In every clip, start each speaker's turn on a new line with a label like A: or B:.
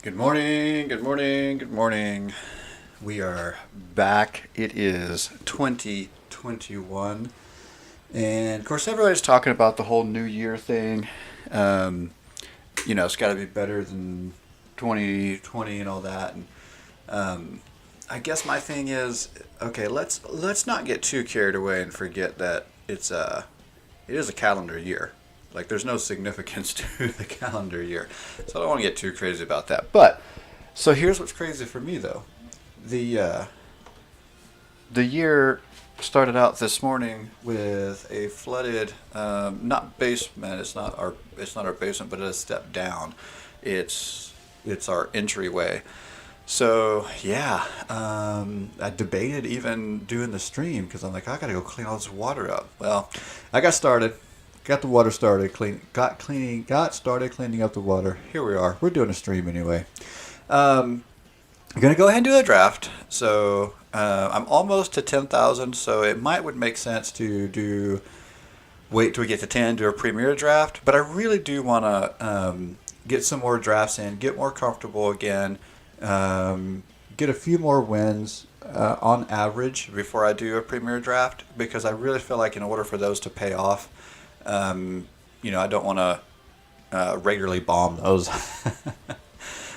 A: Good morning, good morning, good morning. We are back. It is 2021. And of course, everybody's talking about the whole New Year thing. Um, it's got to be better than 2020 and all that. And um, I guess my thing is, okay, let's not get too carried away and forget that it is a calendar year. Like there's no significance to the calendar year, so I don't want to get too crazy about that. But so here's what's crazy for me though, the uh, the year started out this morning with a flooded, not basement. It's not our basement, but it's a step down. It's our entryway. So yeah, I debated even doing the stream because I'm like, I gotta go clean all this water up. Well, I got started, got the water started, got started cleaning up the water. Here we are. We're doing a stream anyway. Um, I'm gonna go ahead and do the draft. So I'm almost to 10,000. So it would make sense to do wait till we get to 10, do a premier draft. But I really do want to get some more drafts in, get more comfortable again, get a few more wins on average before I do a premier draft because I really feel like in order for those to pay off, I don't want to regularly bomb those.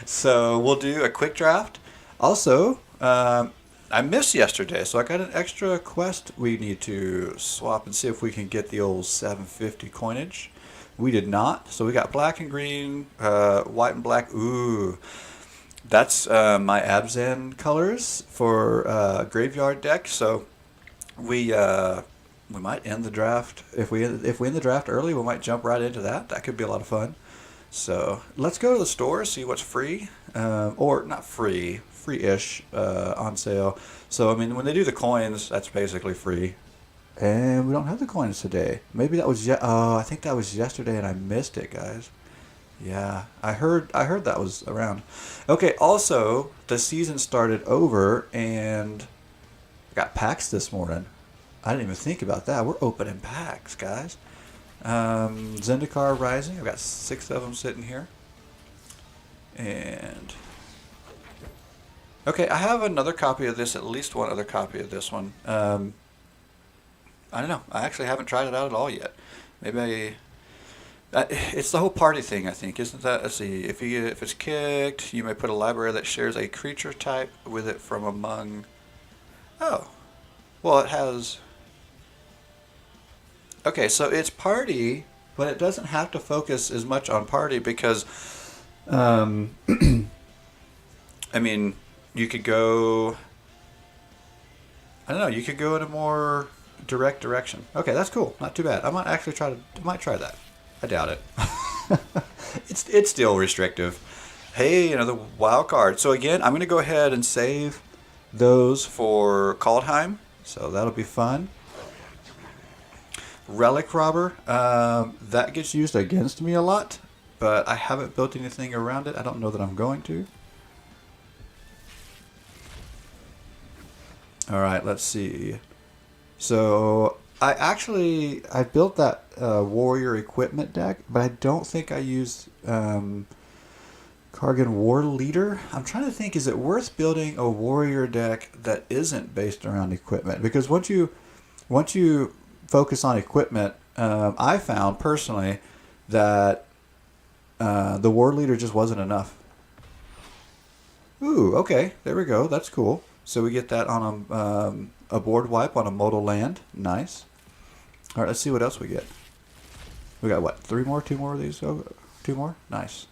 A: So we'll do a quick draft. Also, I missed yesterday, so I got an extra quest we need to swap and see if we can get the old 750 coinage. We did not, so we got black and green, white and black. Ooh, that's my Abzan colors for graveyard deck. So we might end the draft if we end the draft early. We might jump right into that. That could be a lot of fun. So let's go to the store, see what's free, or not free, free-ish on sale. So I mean, when they do the coins, that's basically free. And we don't have the coins today. Maybe that was oh, I think that was yesterday, and I missed it, guys. Yeah, I heard that was around. Okay. Also, the season started over, and I got packs this morning. I didn't even think about that. We're opening packs, guys. Zendikar Rising. I've got 6 of them sitting here. And okay, I have another copy of this. At least one other copy of this one. I don't know. I actually haven't tried it out at all yet. Maybe it's the whole party thing. I think isn't that? Let's see. If it's kicked, you may put a library that shares a creature type with it from among. Oh, well, it has. Okay, so it's party, but it doesn't have to focus as much on party because, um, I mean, you could go. I don't know. You could go in a more direct direction. Okay, that's cool. Not too bad. I might actually try to. I might try that. I doubt it. It's still restrictive. Hey, another wild card. So again, I'm gonna go ahead and save those for Kaldheim. So that'll be fun. Relic Robber. That gets used against me a lot, but I haven't built anything around it. I don't know that I'm going to. All right, let's see. So I built that warrior equipment deck, but I don't think I used Kargan War Leader. I'm trying to think, is it worth building a warrior deck that isn't based around equipment? Because once you focus on equipment, I found personally that the War Leader just wasn't enough. Ooh, okay, there we go. That's cool. So we get that on a board wipe on a modal land. Nice. All right, let's see what else we get. We got what? 3 more? 2 more of these? Oh, 2 more? Nice.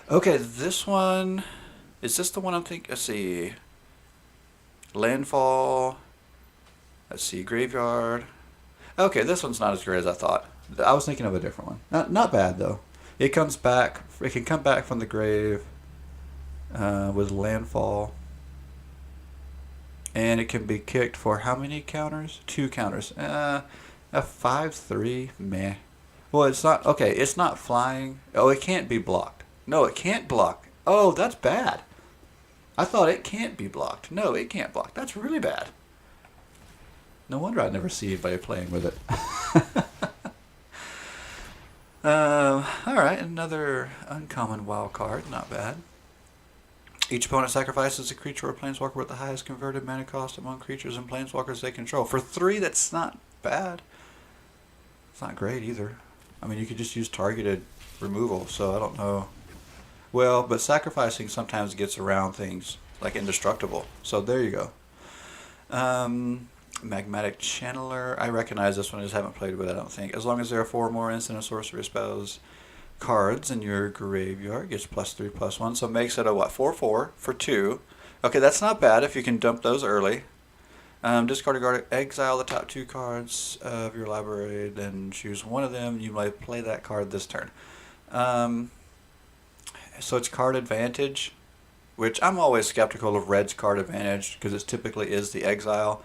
A: Okay, this one. Is this the one I'm thinking? Let's see. Landfall. Let's see. Graveyard. Okay, this one's not as great as I thought. I was thinking of a different one. Not bad, though. It comes back. It can come back from the grave with landfall. And it can be kicked for how many counters? 2 counters. A 5/3, meh. Well, it's not okay. It's not flying. Oh, it can't be blocked. No, it can't block. Oh, that's bad. I thought it can't be blocked. No, it can't block. That's really bad. No wonder I never see anybody playing with it. All right, another uncommon wild card. Not bad. Each opponent sacrifices a creature or planeswalker with the highest converted mana cost among creatures and planeswalkers they control. For 3, that's not bad. It's not great either. I mean, you could just use targeted removal, so I don't know. Well, but sacrificing sometimes gets around things like indestructible. So there you go. Magmatic Channeler. I recognize this one. I just haven't played with it, I don't think. As long as there are 4 more instant and sorcery spells cards in your graveyard, gets +3/+1. So it makes it a what? 4/4 for 2. Okay, that's not bad if you can dump those early. Discard a card, exile the top 2 cards of your library, then choose one of them. You might play that card this turn. So it's card advantage, which I'm always skeptical of red's card advantage because it typically is the exile.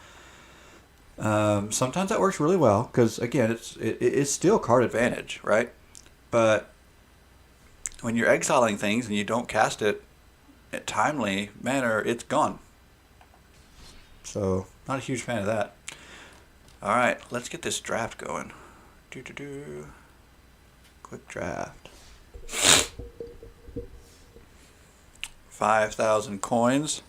A: Sometimes that works really well because again, it's still card advantage, right? But when you're exiling things and you don't cast it in timely manner, it's gone. So not a huge fan of that. All right, let's get this draft going. Quick draft. 5,000 coins.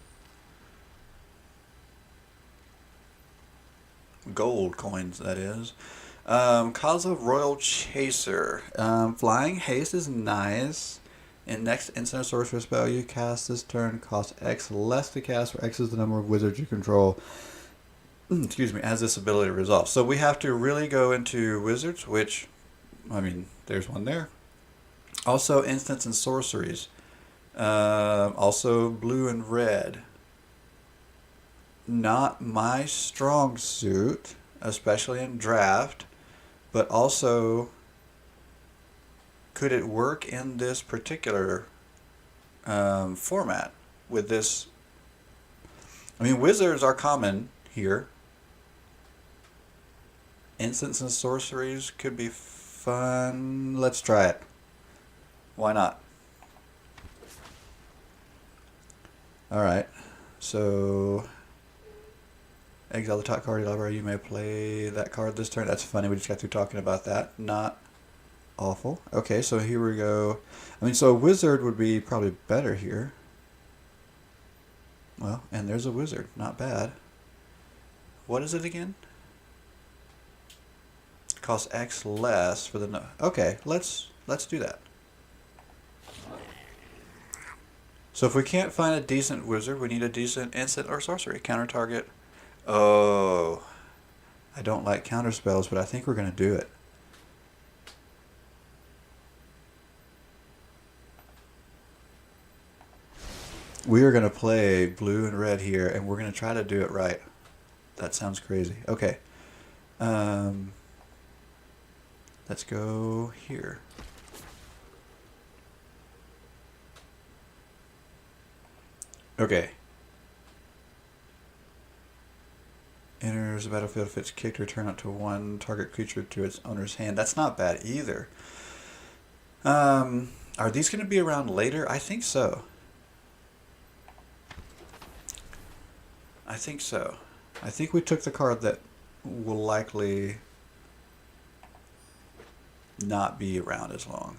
A: Gold coins, that is. Kaza Royal Chaser. Flying Haste is nice. And next instant or sorcery spell you cast this turn costs X less to cast, where X is the number of wizards you control. Excuse me, as this ability resolves. So we have to really go into wizards, which, I mean, there's one there. Also instants and sorceries. Also blue and red. Not my strong suit, especially in draft, but also could it work in this particular format with this? I mean, wizards are common here. Instants and sorceries could be fun. Let's try it. Why not? Alright, so exile the top card of your library. You may play that card this turn. That's funny, we just got through talking about that. Not awful. Okay, so here we go. I mean, so a wizard would be probably better here. Well, and there's a wizard. Not bad. What is it again? It costs X less for the... No. Okay, let's do that. So if we can't find a decent wizard, we need a decent instant or sorcery. Counter target. Oh, I don't like counter spells, but I think we're going to do it. We are going to play blue and red here, and we're going to try to do it right. That sounds crazy. Okay. Let's go here. Okay. Enters the battlefield if it's kicked, return up to 1 target creature to its owner's hand. That's not bad either. Are these going to be around later? I think so. I think so. I think we took the card that will likely not be around as long.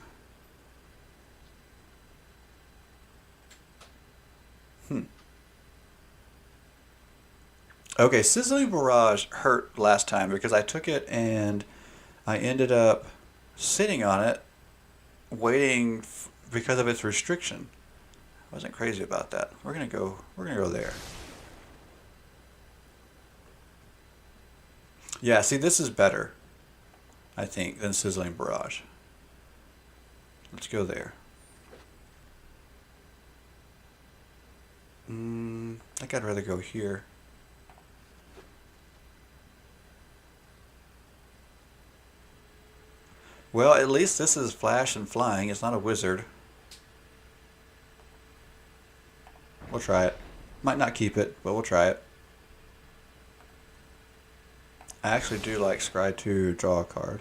A: Okay, Sizzling Barrage hurt last time because I took it and I ended up sitting on it, waiting because of its restriction. I wasn't crazy about that. We're gonna go there. Yeah, see, this is better, I think, than Sizzling Barrage. Let's go there. I think I'd rather go here. Well, at least this is flash and flying. It's not a wizard. We'll try it. Might not keep it, but we'll try it. I actually do like Scry to draw a card.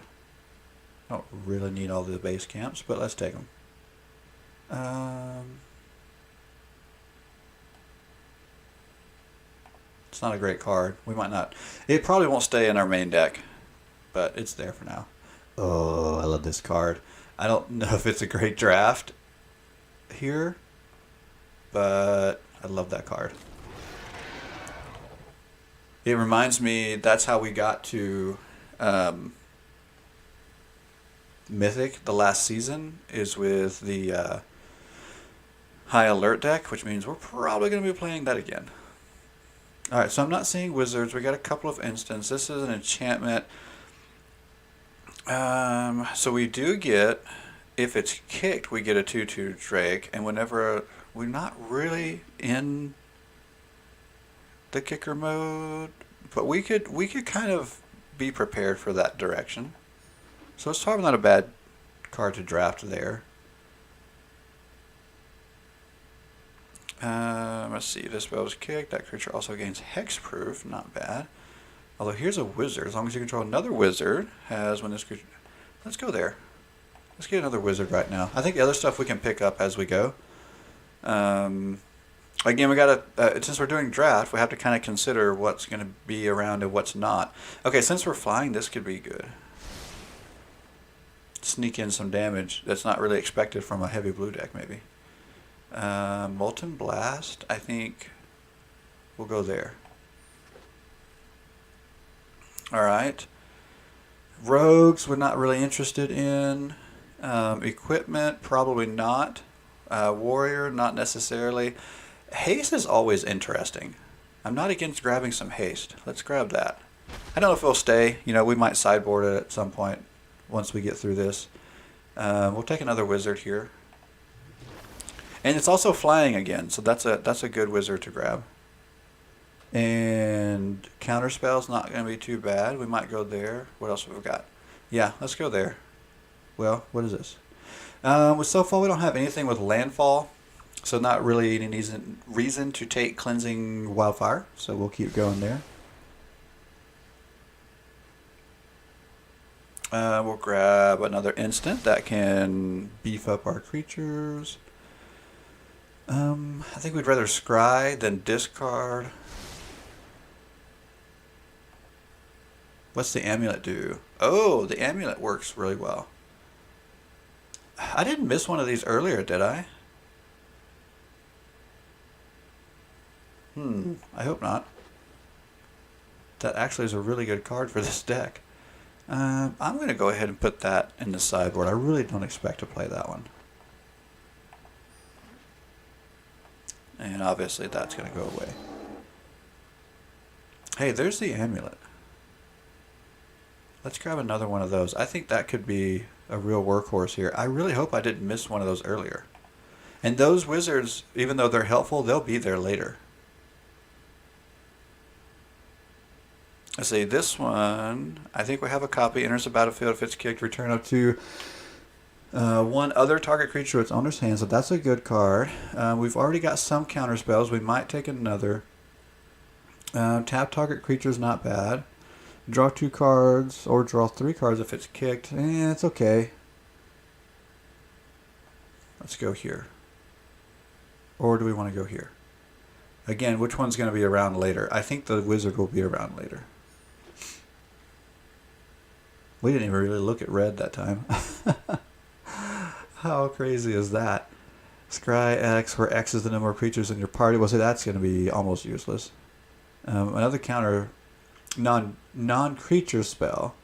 A: I don't really need all the base camps, but let's take them. It's not a great card. We might not. It probably won't stay in our main deck, but it's there for now. Oh, I love this card. I don't know if it's a great draft here, but I love that card. It reminds me that's how we got to Mythic the last season is with the High Alert deck, which means we're probably going to be playing that again. Alright, so I'm not seeing wizards. We got a couple of instants. This is an enchantment. So we do get, if it's kicked, we get a 2/2 Drake, and whenever we're not really in the kicker mode, but we could kind of be prepared for that direction. So it's probably not a bad card to draft there. Let's see, this spell is kicked. That creature also gains hexproof, not bad. Although here's a wizard. As long as you control another wizard, has when this creature... Let's go there. Let's get another wizard right now. I think the other stuff we can pick up as we go. Again, we gotta, since we're doing draft, we have to kind of consider what's going to be around and what's not. Okay, since we're flying, this could be good. Sneak in some damage that's not really expected from a heavy blue deck, maybe. Molten Blast, I think we'll go there. Alright. Rogues, we're not really interested in. Equipment, probably not. Warrior, not necessarily. Haste is always interesting. I'm not against grabbing some haste. Let's grab that. I don't know if it'll stay. You know, we might sideboard it at some point once we get through this. We'll take another wizard here. And it's also flying again, so that's a good wizard to grab. And counterspell's not going to be too bad. We might go there. What else have we got? Yeah, let's go there. Well, what is this? With Snowfall, we don't have anything with landfall, so not really any reason to take Cleansing Wildfire, so we'll keep going there. We'll grab another instant that can beef up our creatures. I think we'd rather scry than discard. What's the amulet do? Oh, the amulet works really well. I didn't miss one of these earlier, did I? I hope not. That actually is a really good card for this deck. I'm going to go ahead and put that in the sideboard. I really don't expect to play that one. And obviously that's going to go away. Hey, there's the amulet. Let's grab another one of those. I think that could be a real workhorse here. I really hope I didn't miss one of those earlier. And those wizards, even though they're helpful, they'll be there later. Let's see, this one, I think we have a copy. Enters the battlefield. If it's kicked, return up to one other target creature to its owner's hand. So that's a good card. We've already got some counter spells. We might take another. Tap target creature is not bad. Draw 2 cards, or draw 3 cards if it's kicked. It's okay. Let's go here. Or do we want to go here? Again, which one's going to be around later? I think the wizard will be around later. We didn't even really look at red that time. How crazy is that? Scry X, where X is the number of creatures in your party. Well, so that's going to be almost useless. Another counter non-creature spell.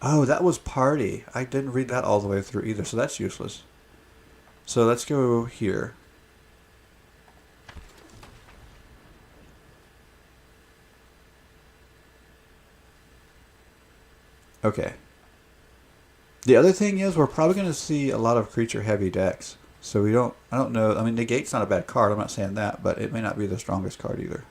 A: Oh, that was party. I didn't read that all the way through either, so that's useless. So let's go here. Okay. The other thing is we're probably going to see a lot of creature heavy decks. So I don't know. I mean, Negate's not a bad card. I'm not saying that, but it may not be the strongest card either.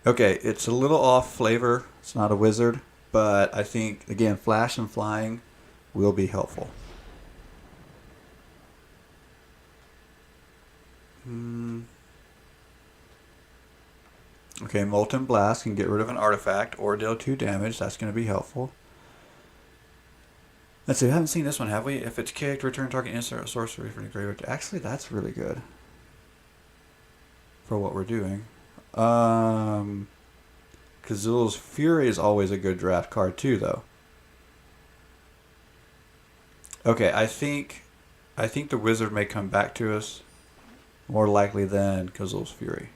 A: Okay, it's a little off flavor. It's not a wizard, but I think, again, flash and flying will be helpful. Okay, Molten Blast can get rid of an artifact or deal 2 damage. That's going to be helpful. Let's see, we haven't seen this one, have we? If it's kicked, return target instant or sorcery from the graveyard. Actually, that's really good for what we're doing. Kazul's Fury is always a good draft card too, though. Okay, I think the Wizard may come back to us more likely than Kazul's Fury.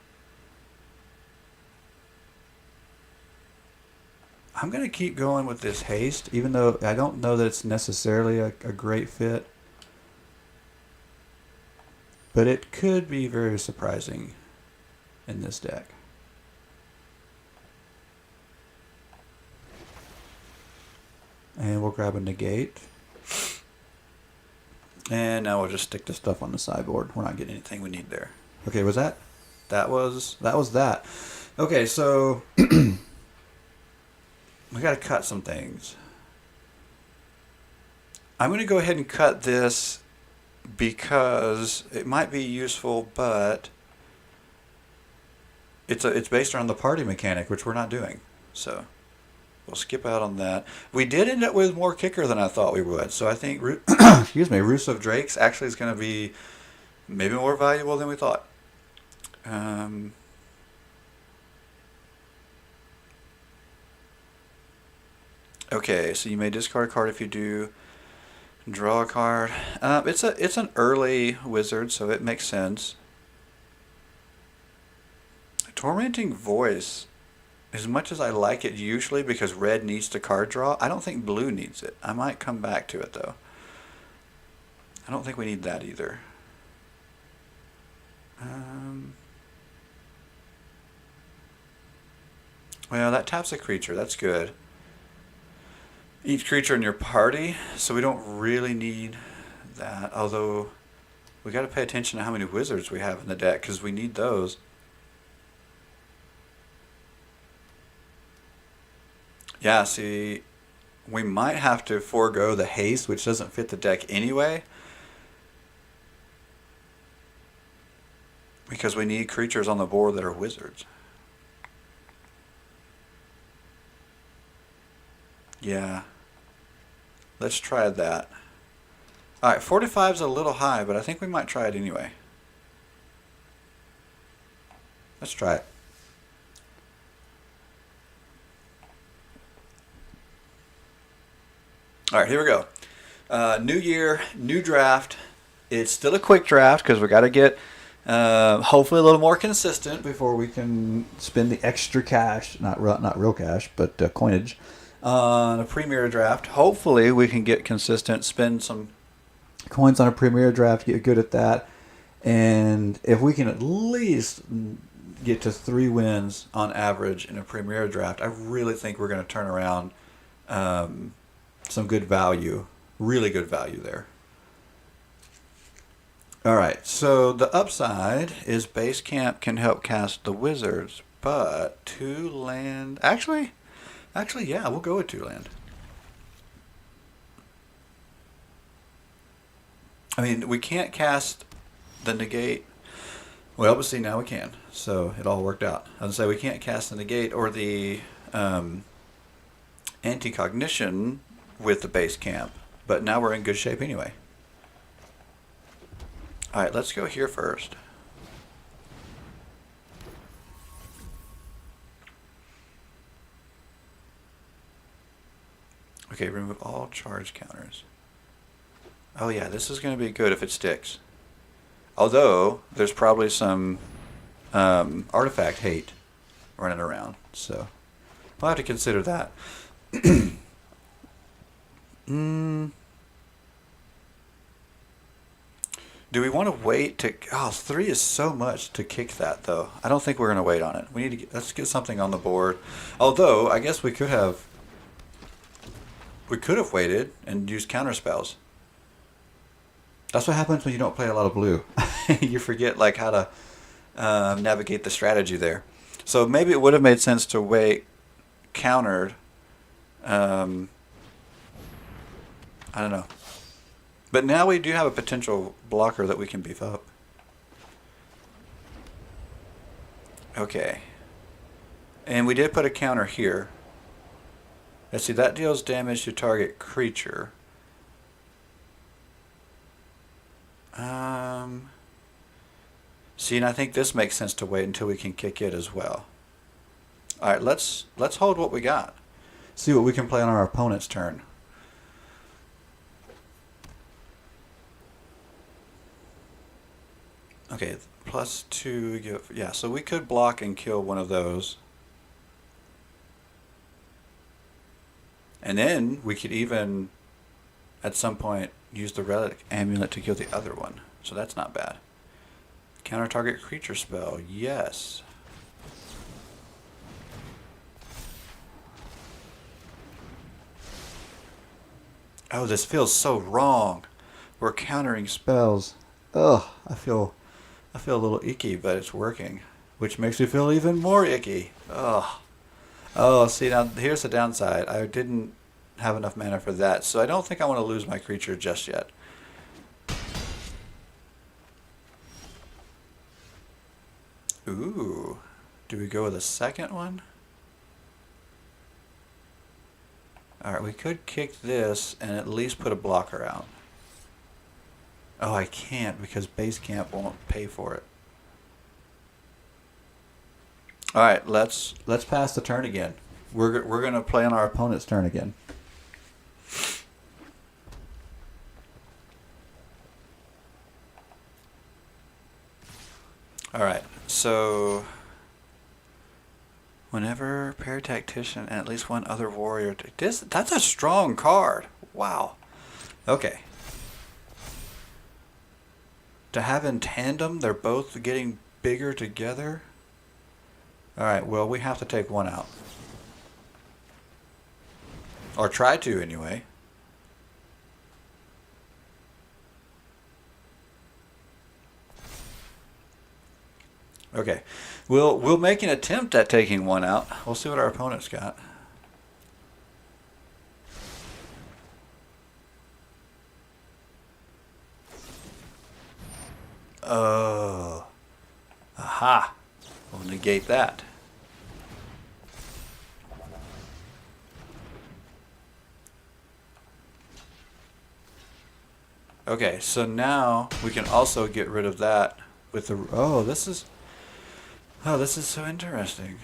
A: I'm going to keep going with this haste, even though I don't know that it's necessarily a great fit. But it could be very surprising in this deck. And we'll grab a negate. And now we'll just stick the stuff on the sideboard. We're not getting anything we need there. Okay, was that? That was that. Okay, so we got to cut some things. I'm going to go ahead and cut this because it might be useful, but it's based around the party mechanic, which we're not doing. So we'll skip out on that. We did end up with more kicker than I thought we would. So I think, excuse me, Roost of Drakes actually is going to be maybe more valuable than we thought. Okay, so you may discard a card if you do. Draw a card. It's an early wizard, so it makes sense. Tormenting Voice, as much as I like it usually because red needs to card draw, I don't think blue needs it. I might come back to it though. I don't think we need that either. Well, that taps a creature. That's good. Each creature in your party, so we don't really need that. Although we got to pay attention to how many wizards we have in the deck because we need those. Yeah, see, we might have to forego the haste, which doesn't fit the deck anyway, because we need creatures on the board that are wizards. Yeah. Let's try that. Alright, 45 is a little high, but I think we might try it anyway. Let's try it. Alright, here we go. New year, new draft. It's still a quick draft because we got to get hopefully a little more consistent before we can spend the extra cash, not real cash, but coinage, on a premier draft. Hopefully we can get consistent, spend some coins on a premier draft, get good at that, and if we can at least get to 3 wins on average in a premier draft, I really think we're going to turn around some good value, really good value there. Alright, so the upside is base camp can help cast the wizards, but 2 land... Actually, yeah, we'll go with 2 land. I mean, we can't cast the negate. Well, but see, now we can. So it all worked out. I was going to say we can't cast the negate or the anti-cognition with the base camp, but now we're in good shape anyway. Alright, let's go here first. Okay, remove all charge counters. Oh yeah, this is going to be good if it sticks. Although, there's probably some artifact hate running around, so we'll have to consider that. Do we want to wait to... Oh, 3 is so much to kick that, though. I don't think we're going to wait on it. We need to let's get something on the board. Although, I guess we could have... We could have waited and used counter spells. That's what happens when you don't play a lot of blue. You forget like how to navigate the strategy there. So maybe it would have made sense to wait countered. I don't know. But now we do have a potential blocker that we can beef up. Okay. And we did put a counter here. Let's see, that deals damage to target creature. See, and I think this makes sense to wait until we can kick it as well. All right, let's hold what we got. See what we can play on our opponent's turn. Okay, +2. Yeah, so we could block and kill one of those. And then we could even, at some point, use the relic amulet to kill the other one. So that's not bad. Counter target creature spell. Yes. Oh, this feels so wrong. We're countering spells. Ugh, I feel a little icky, but it's working, which makes me feel even more icky. Ugh. Oh, see, now here's the downside. I didn't have enough mana for that, so I don't think I want to lose my creature just yet. Ooh. Do we go with a second one? Alright, we could kick this and at least put a blocker out. Oh, I can't because base camp won't pay for it. Alright, let's pass the turn again. We're going to play on our opponent's turn again. Alright, so whenever Paratactician and at least one other warrior... That's a strong card. Wow. Okay. To have in tandem, they're both getting bigger together. Alright, well, we have to take one out. Or try to, anyway. Okay. We'll make an attempt at taking one out. We'll see what our opponent's got. Oh. Aha. We'll negate that. Okay, so now we can also get rid of that with the... Oh, this is so interesting.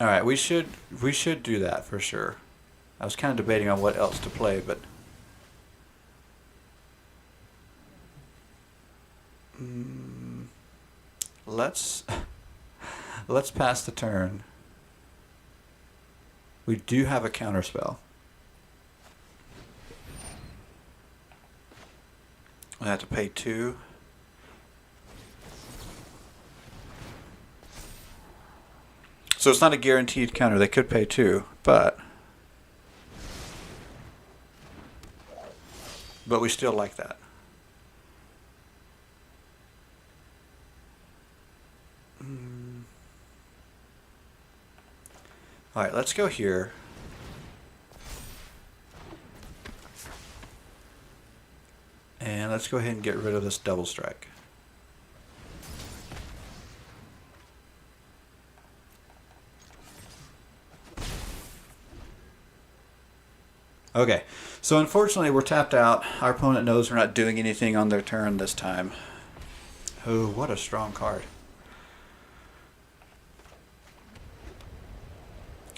A: Alright, we should do that for sure. I was kind of debating on what else to play, but... let's pass the turn. We do have a counterspell. I have to pay 2. So it's not a guaranteed counter. They could pay 2, but we still like that. All right, let's go here. And let's go ahead and get rid of this double strike. Okay, so unfortunately we're tapped out. Our opponent knows we're not doing anything on their turn this time. Oh, what a strong card.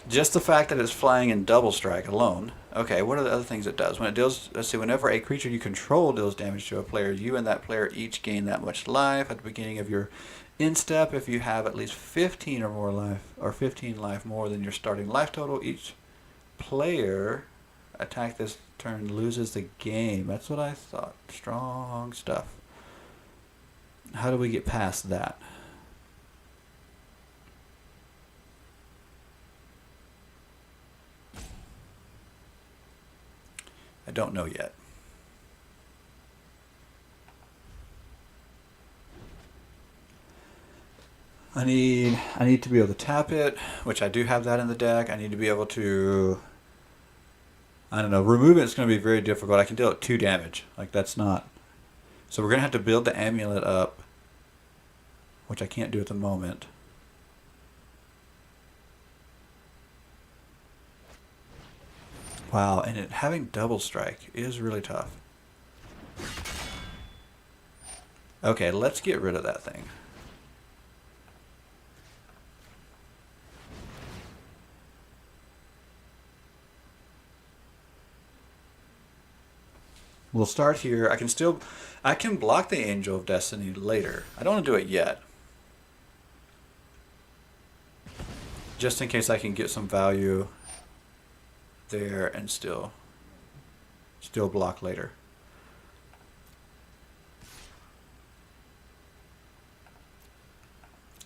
A: Just the fact that it's flying in double strike alone. Okay, what are the other things it does? When it deals, let's see, whenever a creature you control deals damage to a player, you and that player each gain that much life at the beginning of your instep. If you have at least 15 or more life, or 15 life more than your starting life total, each player attack this turn loses the game. That's what I thought. Strong stuff. How do we get past that? I don't know yet. I need to be able to tap it, which I do have that in the deck. I need to be able to, I don't know, remove it's going to be very difficult. I can deal it 2 damage. Like, that's not. So we're going to have to build the amulet up, which I can't do at the moment. Wow, and having double strike is really tough. Okay, let's get rid of that thing. We'll start here. I can block the Angel of Destiny later. I don't want to do it yet. Just in case I can get some value there and still block later.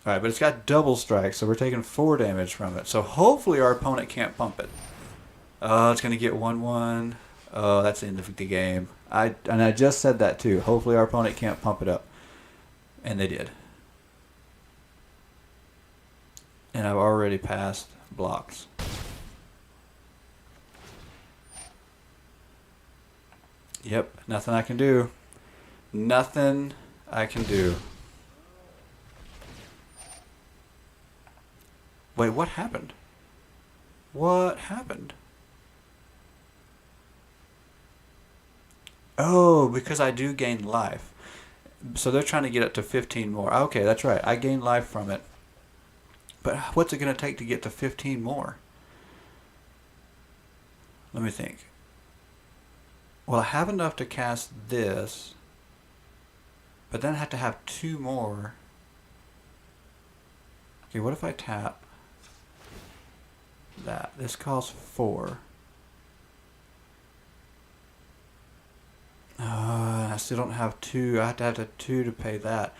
A: Alright, but it's got double strike, so we're taking 4 damage from it. So hopefully our opponent can't pump it. Oh, it's going to get 1-1. Oh, that's the end of the game. I just said that too. Hopefully our opponent can't pump it up. And they did. And I've already passed blocks. Yep, nothing I can do. Nothing I can do. Wait, what happened? What happened? Oh, because I do gain life. So they're trying to get up to 15 more. Okay, that's right. I gain life from it. But what's it going to take to get to 15 more? Let me think. Well, I have enough to cast this. But then I have to have 2 more. Okay, what if I tap that? This costs 4. I still don't have 2. I have to have a 2 to pay that.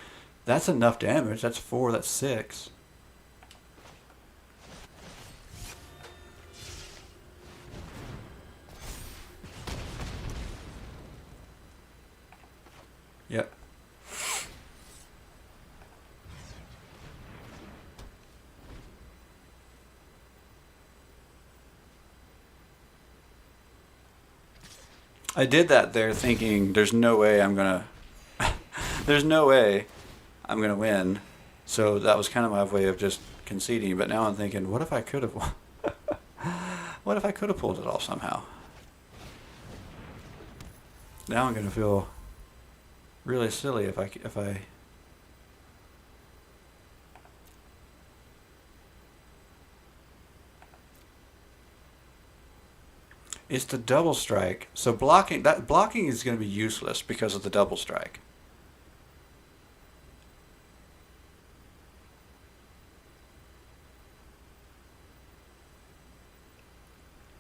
A: That's enough damage. That's 4. That's 6. Yep. I did that there thinking there's no way I'm gonna there's no way I'm gonna win. So that was kind of my way of just conceding. But now I'm thinking, what if I could have won? What if I could have pulled it off somehow? Now I'm gonna feel really silly if I It's the double strike. So blocking is going to be useless because of the double strike.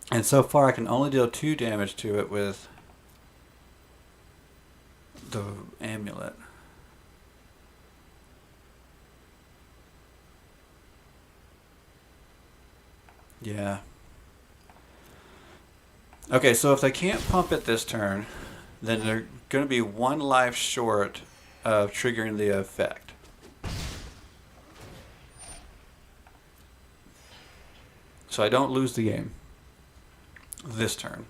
A: And so far I can only deal 2 damage to it with the amulet. Yeah. Okay, so if they can't pump it this turn, then they're going to be 1 life short of triggering the effect. So I don't lose the game this turn.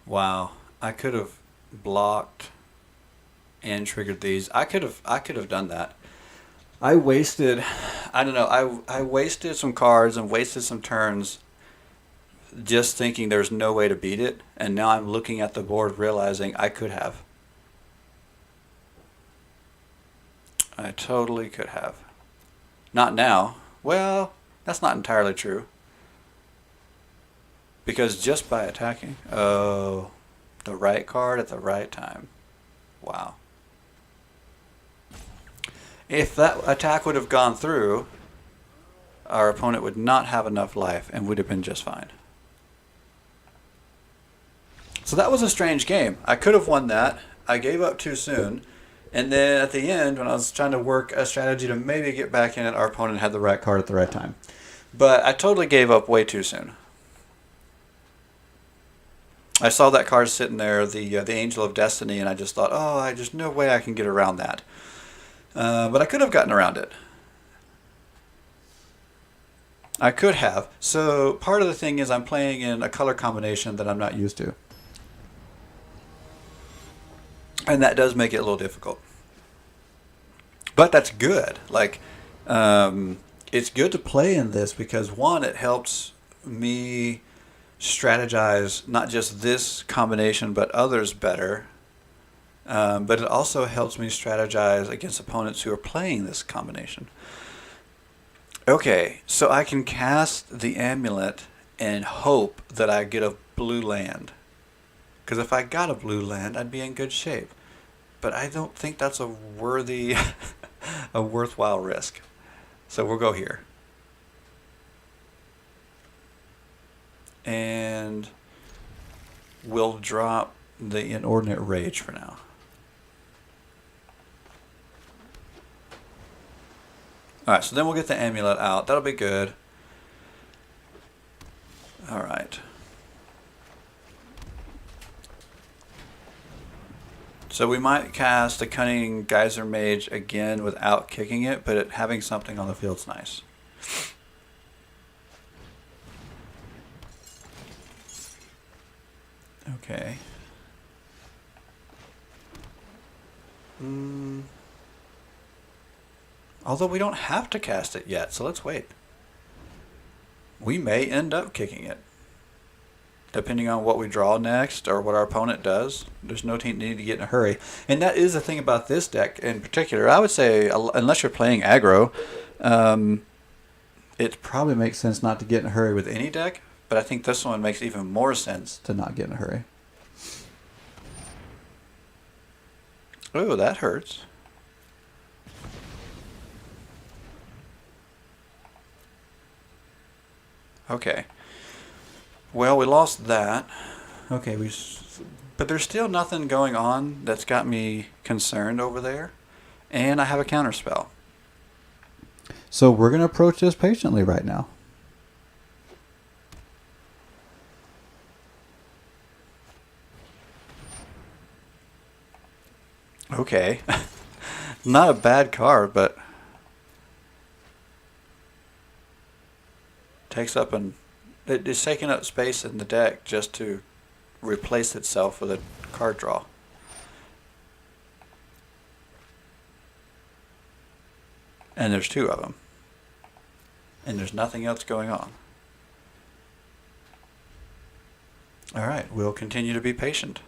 A: Wow, I could have blocked and triggered these. I could have done that. I wasted I wasted some cards and wasted some turns just thinking there's no way to beat it, and now I'm looking at the board realizing I could have. I totally could have. Not now. Well, that's not entirely true. Because just by attacking, oh, the right card at the right time. Wow. If that attack would have gone through, our opponent would not have enough life and would have been just fine. So that was a strange game. I could have won that. I gave up too soon. And then at the end, when I was trying to work a strategy to maybe get back in it, our opponent had the right card at the right time. But I totally gave up way too soon. I saw that card sitting there, the Angel of Destiny, and I just thought, oh, there's no way I can get around that. But I could have gotten around it. I could have. So part of the thing is I'm playing in a color combination that I'm not used to. And that does make it a little difficult. But that's good. Like, it's good to play in this because one, it helps me strategize not just this combination but others better. But it also helps me strategize against opponents who are playing this combination. Okay, so I can cast the amulet and hope that I get a blue land. Because if I got a blue land, I'd be in good shape. But I don't think that's a worthy, a worthwhile risk. So we'll go here. And we'll drop the Inordinate Rage for now. Alright, so then we'll get the amulet out. That'll be good. Alright. So we might cast the Cunning Geyser Mage again without kicking it, but having something on the field's nice. Okay. Although we don't have to cast it yet, so let's wait. We may end up kicking it. Depending on what we draw next or what our opponent does. There's no need to get in a hurry. And that is the thing about this deck in particular. I would say, unless you're playing aggro, it probably makes sense not to get in a hurry with any deck. But I think this one makes even more sense to not get in a hurry. Oh, that hurts. Okay. Well, we lost that. Okay, but there's still nothing going on that's got me concerned over there. And I have a counterspell. So we're going to approach this patiently right now. Okay. Not a bad card, but takes up it's taking up space in the deck just to replace itself with a card draw. And there's two of them. And there's nothing else going on. Alright, we'll continue to be patient.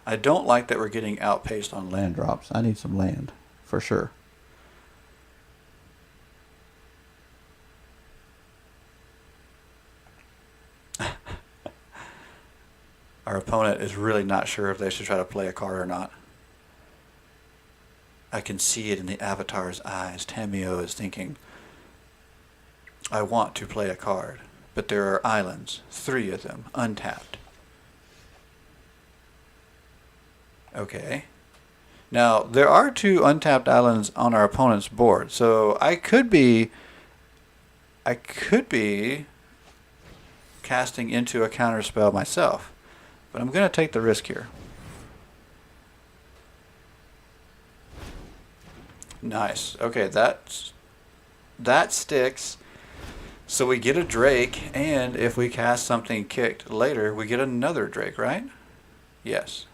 A: I don't like that we're getting outpaced on land drops. I need some land, for sure. Our opponent is really not sure if they should try to play a card or not. I can see it in the avatar's eyes. Tamiyo is thinking, I want to play a card, but there are islands, 3 of them, untapped. Okay. Now, there are 2 untapped islands on our opponent's board, so I could be casting into a counterspell myself, but I'm going to take the risk here. Nice. Okay, that sticks. So we get a Drake, and if we cast something kicked later, we get another Drake, right? Yes.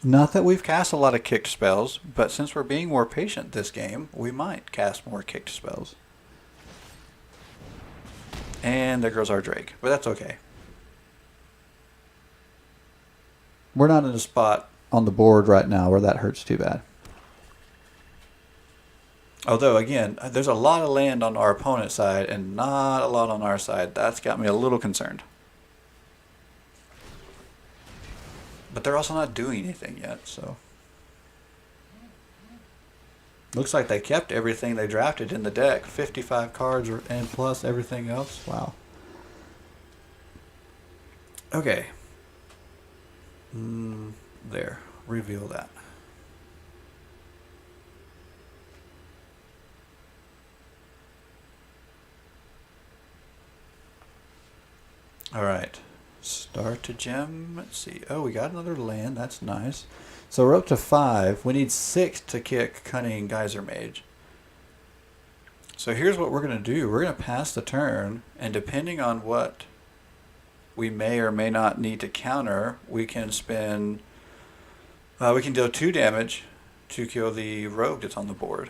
A: Not that we've cast a lot of kicked spells, but since we're being more patient this game, we might cast more kicked spells. And there goes our Drake, but that's okay. We're not in a spot on the board right now where that hurts too bad. Although, again, there's a lot of land on our opponent's side and not a lot on our side. That's got me a little concerned. But they're also not doing anything yet, so. Looks like they kept everything they drafted in the deck. 55 cards and plus everything else. Wow. Okay. There. Reveal that. All right. Stratagem. Let's see. Oh, we got another land. That's nice. So we're up to 5. We need 6 to kick Cunning Geyser Mage. So here's what we're going to do. We're going to pass the turn, and depending on what we may or may not need to counter, we can spend... we can deal 2 damage to kill the rogue that's on the board.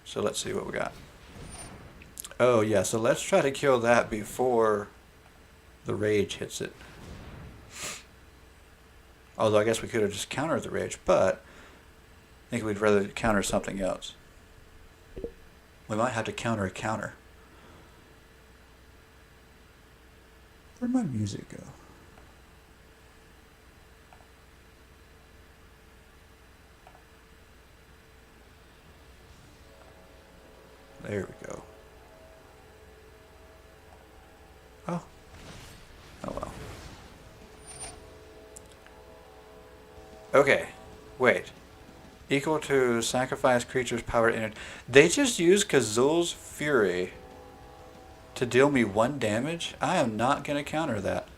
A: So let's see what we got. Oh yeah, so let's try to kill that before the rage hits it. Although I guess we could have just countered the rage, but I think we'd rather counter something else. We might have to counter a counter. Where'd my music go? There we go. Oh. Oh well. Okay. Wait. Equal to sacrifice creature's power energy. They just used Kazul's Fury to deal me 1 damage? I am not going to counter that.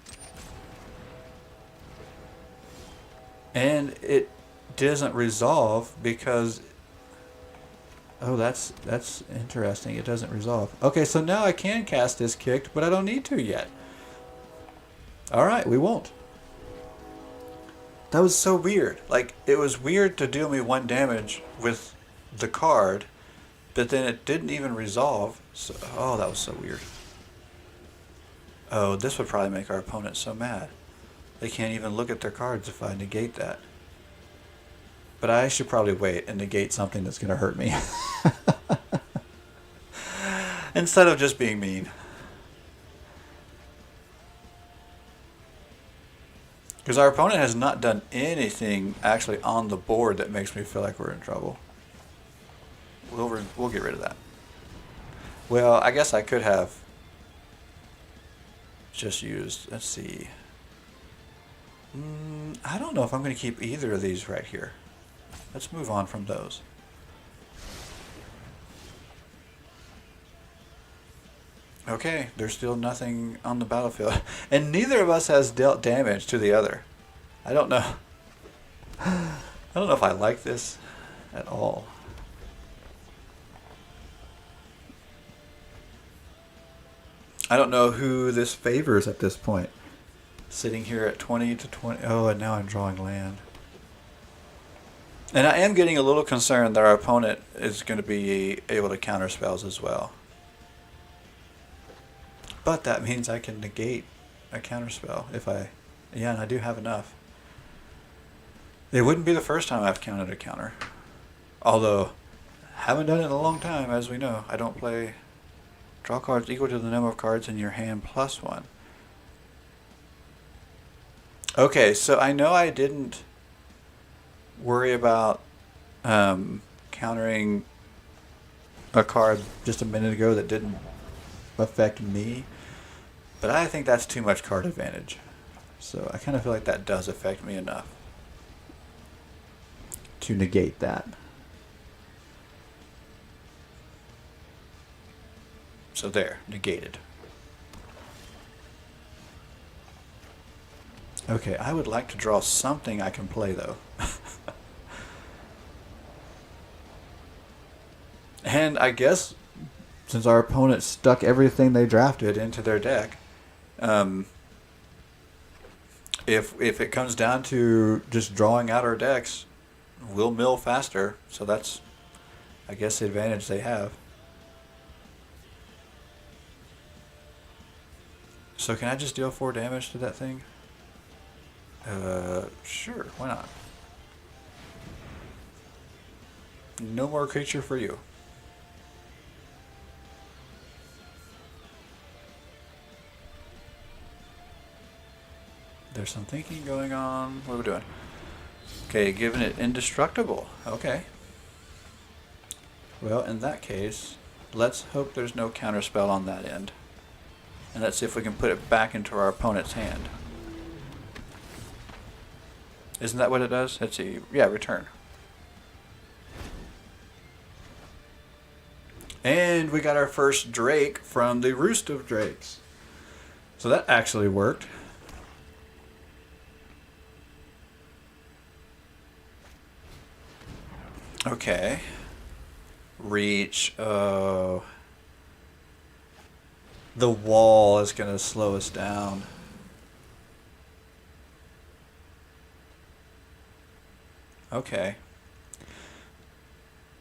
A: And it doesn't resolve because... Oh, that's interesting. It doesn't resolve. Okay, so now I can cast this kicked, but I don't need to yet. Alright, we won't. That was so weird. Like, it was weird to deal me 1 damage with the card, but then it didn't even resolve. So, oh, that was so weird. Oh, this would probably make our opponent so mad. They can't even look at their cards if I negate that. But I should probably wait and negate something that's going to hurt me. Instead of just being mean. Because our opponent has not done anything actually on the board that makes me feel like we're in trouble. We'll get rid of that. Well, I guess I could have just used, let's see. I don't know if I'm going to keep either of these right here. Let's move on from those. Okay, there's still nothing on the battlefield. And neither of us has dealt damage to the other. I don't know. I don't know if I like this at all. I don't know who this favors at this point. Sitting here at 20 to 20. Oh, and now I'm drawing land. And I am getting a little concerned that our opponent is going to be able to counter spells as well. But that means I can negate a counter spell if I... Yeah, and I do have enough. It wouldn't be the first time I've countered a counter. Although, haven't done it in a long time, as we know. I don't play... Draw cards equal to the number of cards in your hand plus 1. Okay, so I know I didn't worry about countering a card just a minute ago that didn't affect me, but I think that's too much card advantage. So I kind of feel like that does affect me enough to negate that. So there, negated. Okay, I would like to draw something I can play though. And I guess since our opponent stuck everything they drafted into their deck, if it comes down to just drawing out our decks, we'll mill faster. So that's, I guess, the advantage they have. So can I just deal 4 damage to that thing? Sure, why not? No more creature for you. There's some thinking going on. What are we doing? Okay, giving it indestructible. Okay. Well, in that case, let's hope there's no counterspell on that end. And let's see if we can put it back into our opponent's hand. Isn't that what it does? Let's see. Yeah, return. And we got our first Drake from the Roost of Drakes. So that actually worked. Okay. Reach. Oh. The wall is going to slow us down. Okay.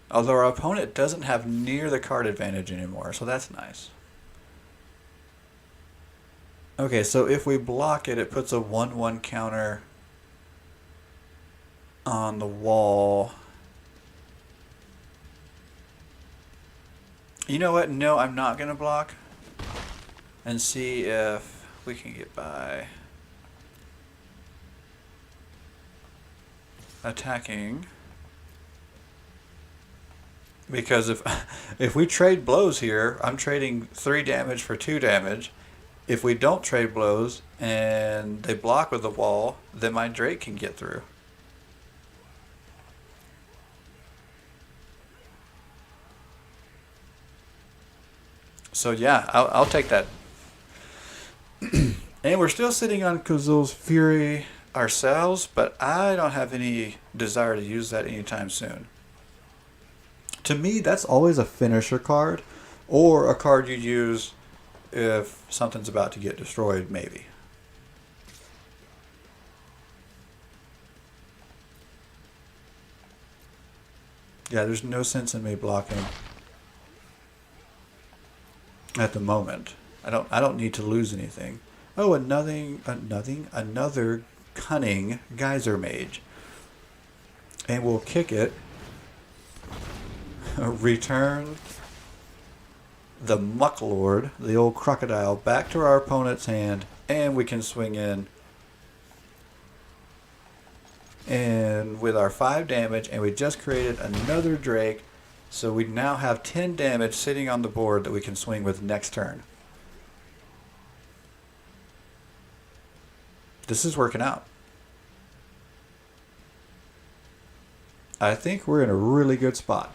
A: Although our opponent doesn't have near the card advantage anymore, so that's nice. Okay, so if we block it, it puts a 1/1 counter on the wall. You know what? No, I'm not going to block. And see if we can get by. Attacking. Because if we trade blows here, I'm trading 3 damage for 2 damage. If we don't trade blows and they block with the wall, then my Drake can get through. So yeah, I'll take that. And we're still sitting on Kazul's Fury ourselves, but I don't have any desire to use that anytime soon. To me, that's always a finisher card, or a card you use if something's about to get destroyed, maybe. Yeah, there's no sense in me blocking at the moment. I don't need to lose anything. Oh, another cunning Geyser Mage. And we'll kick it. Return the Mucklord, the old crocodile, back to our opponent's hand, and we can swing in. And with our 5 damage, and we just created another Drake, so we now have 10 damage sitting on the board that we can swing with next turn. This is working out. I think we're in a really good spot.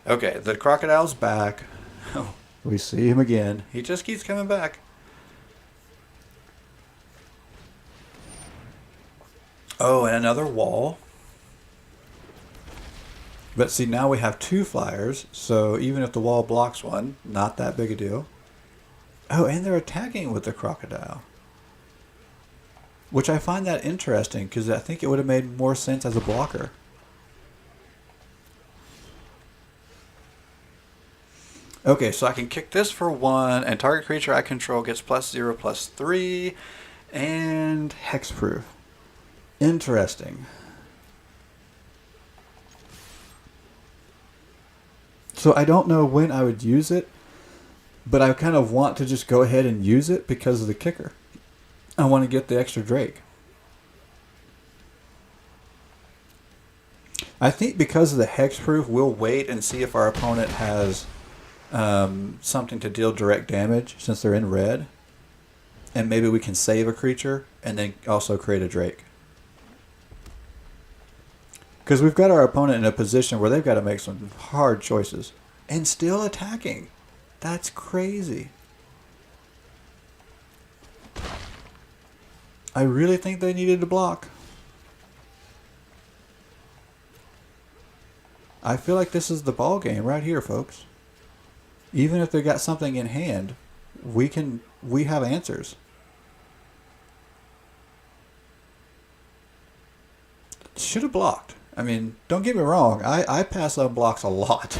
A: Okay, the crocodile's back. We see him again. He just keeps coming back. Oh, and another wall. But see, now we have 2 flyers, so even if the wall blocks one, not that big a deal. Oh, and they're attacking with the crocodile. Which I find that interesting, because I think it would have made more sense as a blocker. Okay, so I can kick this for 1, and target creature I control gets +0/+3, and hexproof. Interesting. So I don't know when I would use it, but I kind of want to just go ahead and use it because of the kicker. I want to get the extra Drake. I think because of the hexproof, we'll wait and see if our opponent has something to deal direct damage since they're in red. And maybe we can save a creature and then also create a Drake. Because we've got our opponent in a position where they've got to make some hard choices. And still attacking. That's crazy. I really think they needed to block. I feel like this is the ball game right here, folks. Even if they got something in hand, we have answers. Should have blocked. I mean, don't get me wrong. I pass on blocks a lot.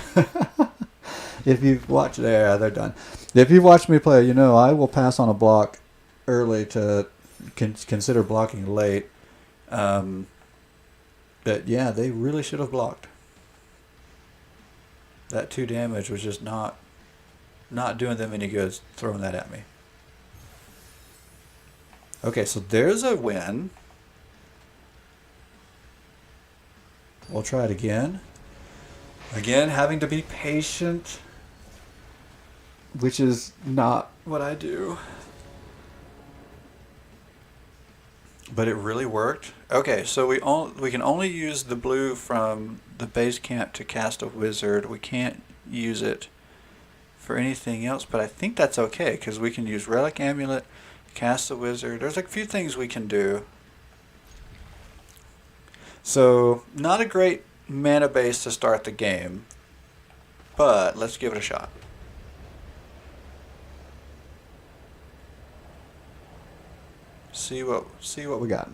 A: If you've watched, they're done. If you've watched me play, you know I will pass on a block early to consider blocking late. But yeah, they really should have blocked. That 2 damage was just not doing them any good throwing that at me. Okay, so there's a win. We'll try it again. Again, having to be patient, which is not what I do. But it really worked. Okay, so we can only use the blue from the base camp to cast a wizard. We can't use it for anything else, but I think that's okay because we can use Relic Amulet, cast the Wizard. There's like a few things we can do. So, not a great mana base to start the game, but let's give it a shot. See what we got.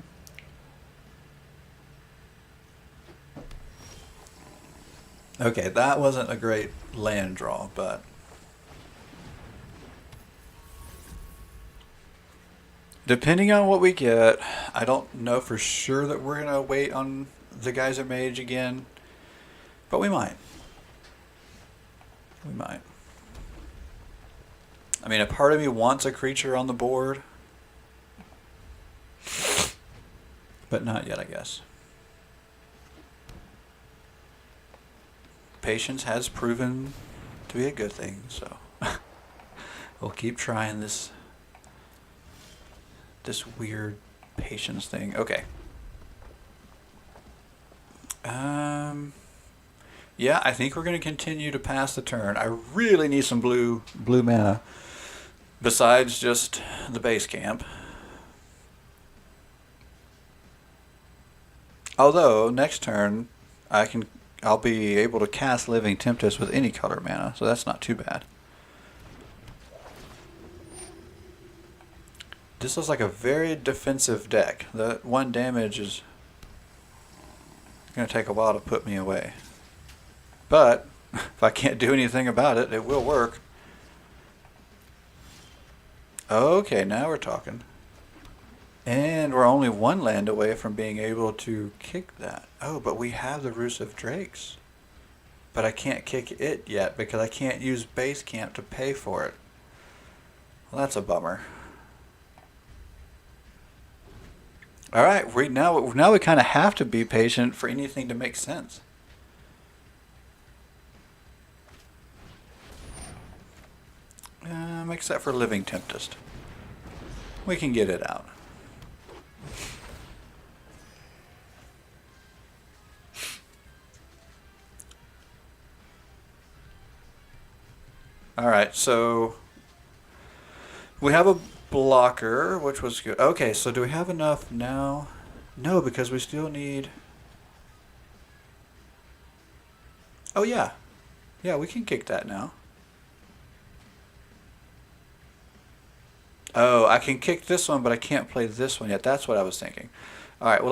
A: Okay, that wasn't a great land draw, but depending on what we get, I don't know for sure that we're going to wait on the Geyser Mage again, but we might. We might. I mean, a part of me wants a creature on the board, but not yet, I guess. Patience has proven to be a good thing, so we'll keep trying this weird patience thing. Okay. Yeah, I think we're going to continue to pass the turn. I really need some blue mana besides just the base camp. Although next turn I'll be able to cast Living Tempest with any color mana, so that's not too bad. This looks like a very defensive deck. The 1 damage is going to take a while to put me away. But if I can't do anything about it, it will work. Okay, now we're talking. And we're only 1 land away from being able to kick that. Oh, but we have the Roost of Drakes. But I can't kick it yet because I can't use base camp to pay for it. Well, that's a bummer. All right, now we kind of have to be patient for anything to make sense. Except for Living Tempest. We can get it out. Alright, so we have a blocker, which was good. Okay, so do we have enough now? No, because we still need... Oh, yeah. Yeah, we can kick that now. Oh, I can kick this one, but I can't play this one yet. That's what I was thinking. Alright, well,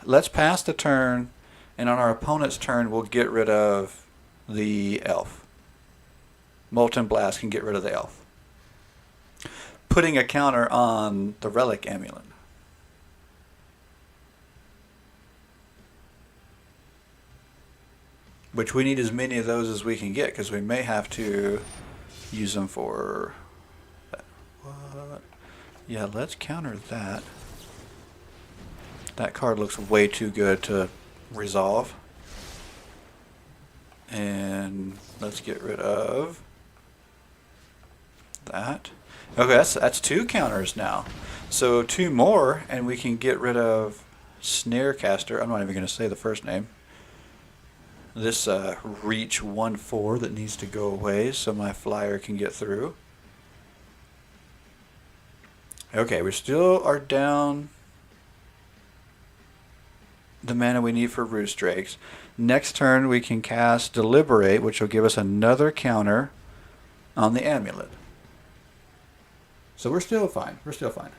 A: let's pass the turn, and on our opponent's turn, we'll get rid of the elf. Molten Blast can get rid of the elf, putting a counter on the Relic Amulet. Which we need as many of those as we can get, because we may have to use them for... What? Yeah, let's counter that. That card looks way too good to resolve. And let's get rid of that. Okay, that's 2 counters now. So 2 more, and we can get rid of Snarecaster. I'm not even going to say the first name. This reach 1/4 that needs to go away so my flyer can get through. Okay, we still are down the mana we need for Roost Drakes. Next turn we can cast Deliberate, which will give us another counter on the amulet. So we're still fine. We're still fine.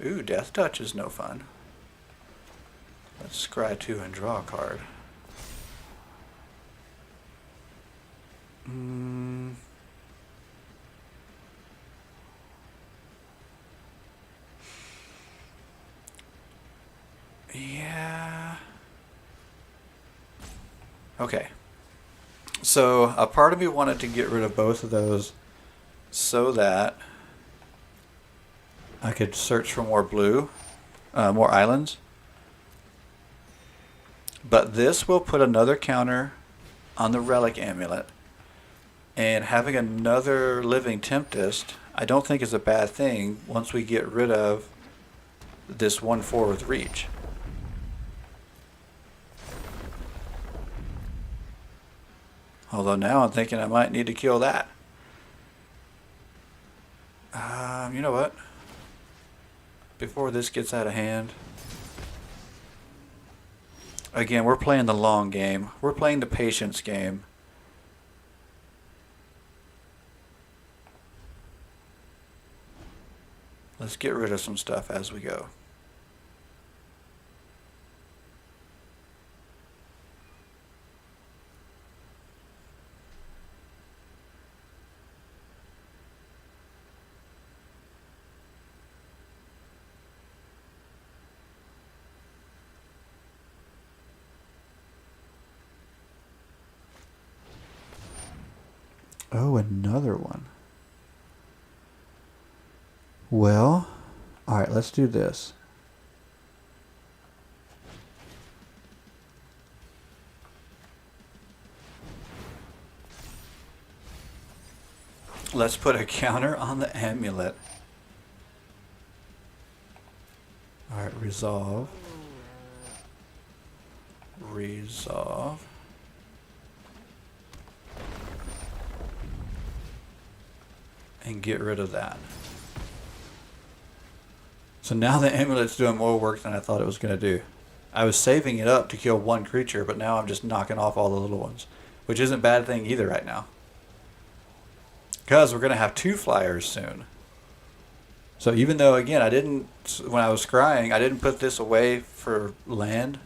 A: Ooh, Death Touch is no fun. Let's scry 2 and draw a card. Yeah. Okay. So a part of me wanted to get rid of both of those so that I could search for more blue, more islands. But this will put another counter on the Relic Amulet. And having another Living Tempest, I don't think is a bad thing once we get rid of this 1/4 reach. Although now I'm thinking I might need to kill that. You know what? Before this gets out of hand. Again, we're playing the long game. We're playing the patience game. Let's get rid of some stuff as we go. Oh, another one. Well, alright, let's do this. Let's put a counter on the amulet. Alright, resolve. Resolve. And get rid of that. So now the amulet's doing more work than I thought it was going to do. I was saving it up to kill one creature, but now I'm just knocking off all the little ones. Which isn't a bad thing either right now. Because we're going to have 2 flyers soon. So even though, again, I didn't, when I was scrying, I didn't put this away for land.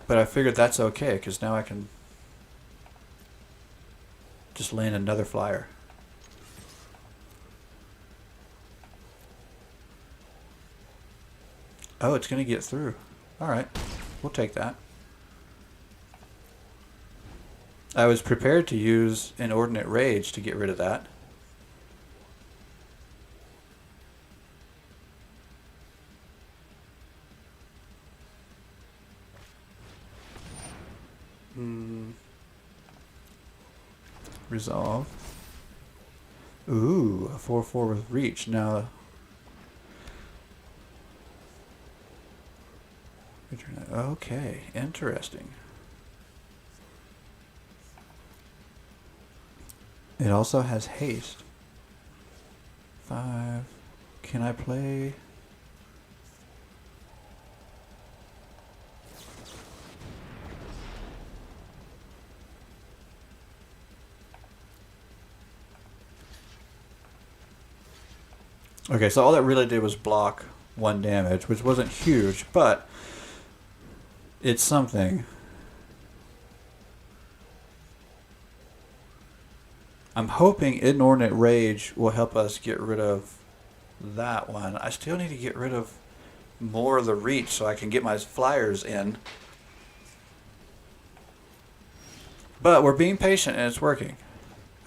A: But I figured that's okay, because now I can just land another flyer. Oh, it's going to get through. Alright, we'll take that. I was prepared to use Inordinate Rage to get rid of that. Resolve. Ooh, a 4/4 with reach. Now, okay, interesting. It also has haste. 5. Can I play? Okay, so all that really did was block 1 damage, which wasn't huge, but it's something. I'm hoping Inordinate Rage will help us get rid of that one. I still need to get rid of more of the reach so I can get my flyers in. But we're being patient and it's working.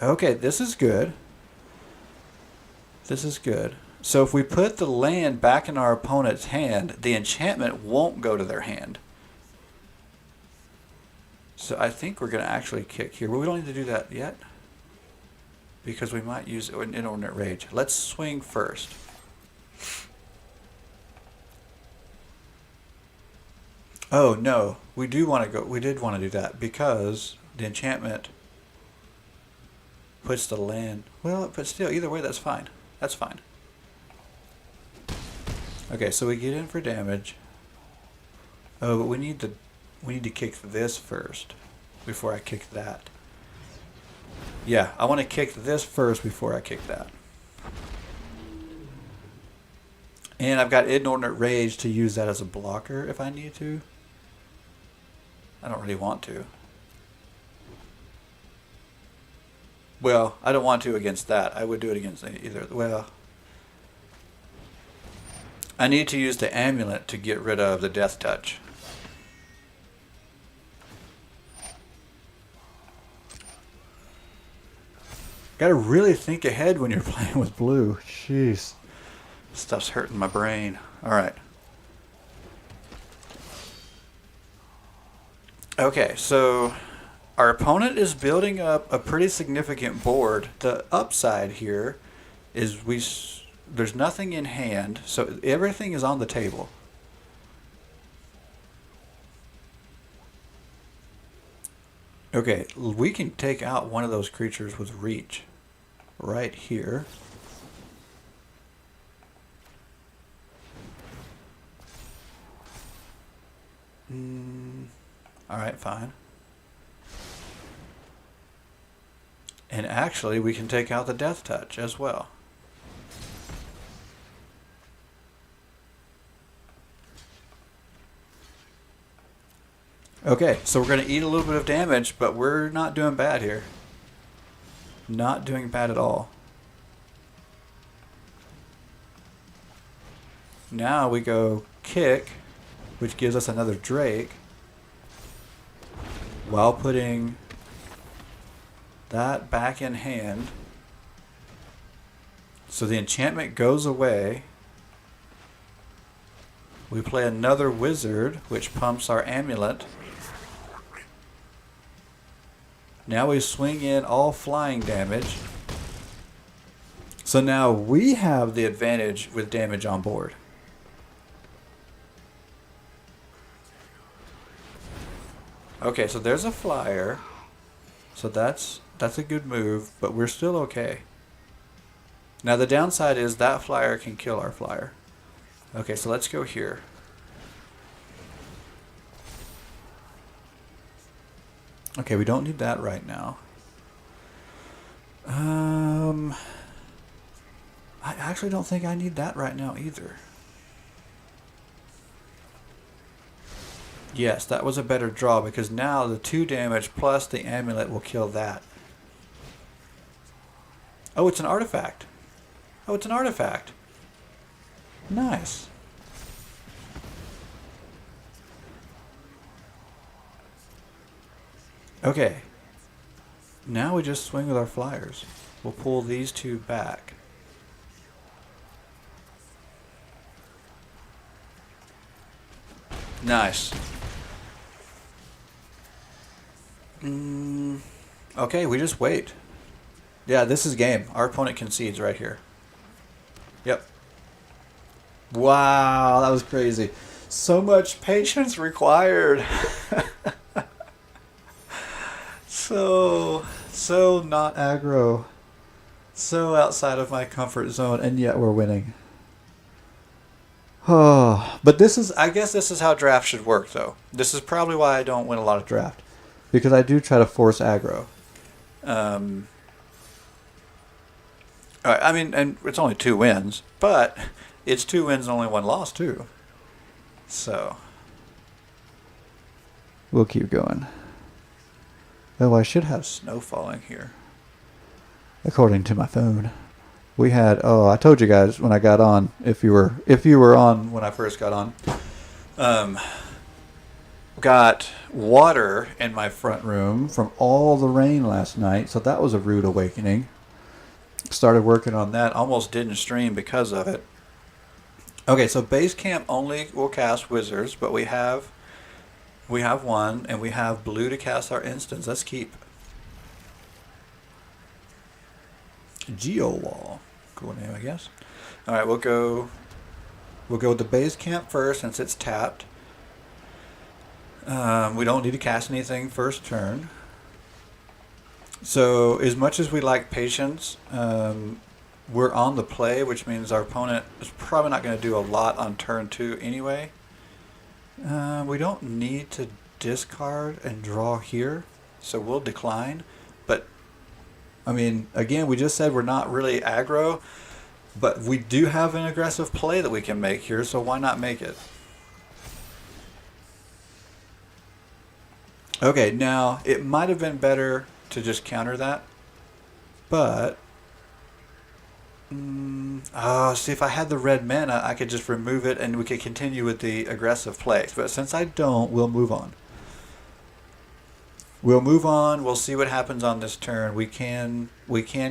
A: Okay, this is good. This is good. So if we put the land back in our opponent's hand, the enchantment won't go to their hand. So I think we're going to actually kick here. But we don't need to do that yet, because we might use an Inordinate Rage. Let's swing first. Oh no, we do want to go. We did want to do that because the enchantment puts the land. Well, but still, either way, that's fine. That's fine. Okay, so we get in for damage. Oh, but we need to kick this first before I kick that. Yeah, I want to kick this first before I kick that. And I've got Inordinate Rage to use that as a blocker if I need to. I don't really want to. Well, I don't want to against that. I would do it against either. Well, I need to use the amulet to get rid of the Death Touch. Gotta really think ahead when you're playing with blue. Jeez. Stuff's hurting my brain. Alright. Okay, so our opponent is building up a pretty significant board. The upside here is there's nothing in hand, so everything is on the table. Okay, we can take out one of those creatures with reach. Right here. Alright, fine. And actually, we can take out the Death Touch as well. Okay, so we're going to eat a little bit of damage, but we're not doing bad here. Not doing bad at all. Now we go kick, which gives us another Drake, while putting that back in hand. So the enchantment goes away. We play another wizard, which pumps our amulet. Now we swing in all flying damage. So now we have the advantage with damage on board. Okay, so there's a flyer. So that's a good move, but we're still okay. Now the downside is that flyer can kill our flyer. Okay, so let's go here. Okay, we don't need that right now. I actually don't think I need that right now either. Yes, that was a better draw because now the 2 damage plus the amulet will kill that. Oh, it's an artifact. Oh, it's an artifact. Nice. Okay. Now we just swing with our flyers. We'll pull these 2 back. Nice. Okay, we just wait. Yeah, this is game. Our opponent concedes right here. Yep. Wow, that was crazy. So much patience required. So not aggro. So outside of my comfort zone, and yet we're winning. Oh, but I guess this is how draft should work, though. This is probably why I don't win a lot of draft. Because I do try to force aggro. I mean, and it's only 2 wins, but it's 2 wins and only 1 loss, too. So. We'll keep going. Oh, I should have snow falling here. According to my phone. We had, I told you guys when I got on, if you were on when I first got on, got water in my front room from all the rain last night, so that was a rude awakening. Started working on that, almost didn't stream because of it. Okay, so base camp only will cast wizards, but we have 1, and we have blue to cast our instants. Let's keep. Geowall. Cool name, I guess. Alright, we'll go with the base camp first since it's tapped. We don't need to cast anything first turn. So as much as we like patience, we're on the play, which means our opponent is probably not going to do a lot on turn 2 anyway. We don't need to discard and draw here, so we'll decline. But I mean, again, we just said we're not really aggro, but we do have an aggressive play that we can make here, so why not make it? Okay, now it might have been better to just counter that, but see, if I had the red mana, I could just remove it and we could continue with the aggressive plays. But since I don't, we'll move on. We'll see what happens on this turn. We can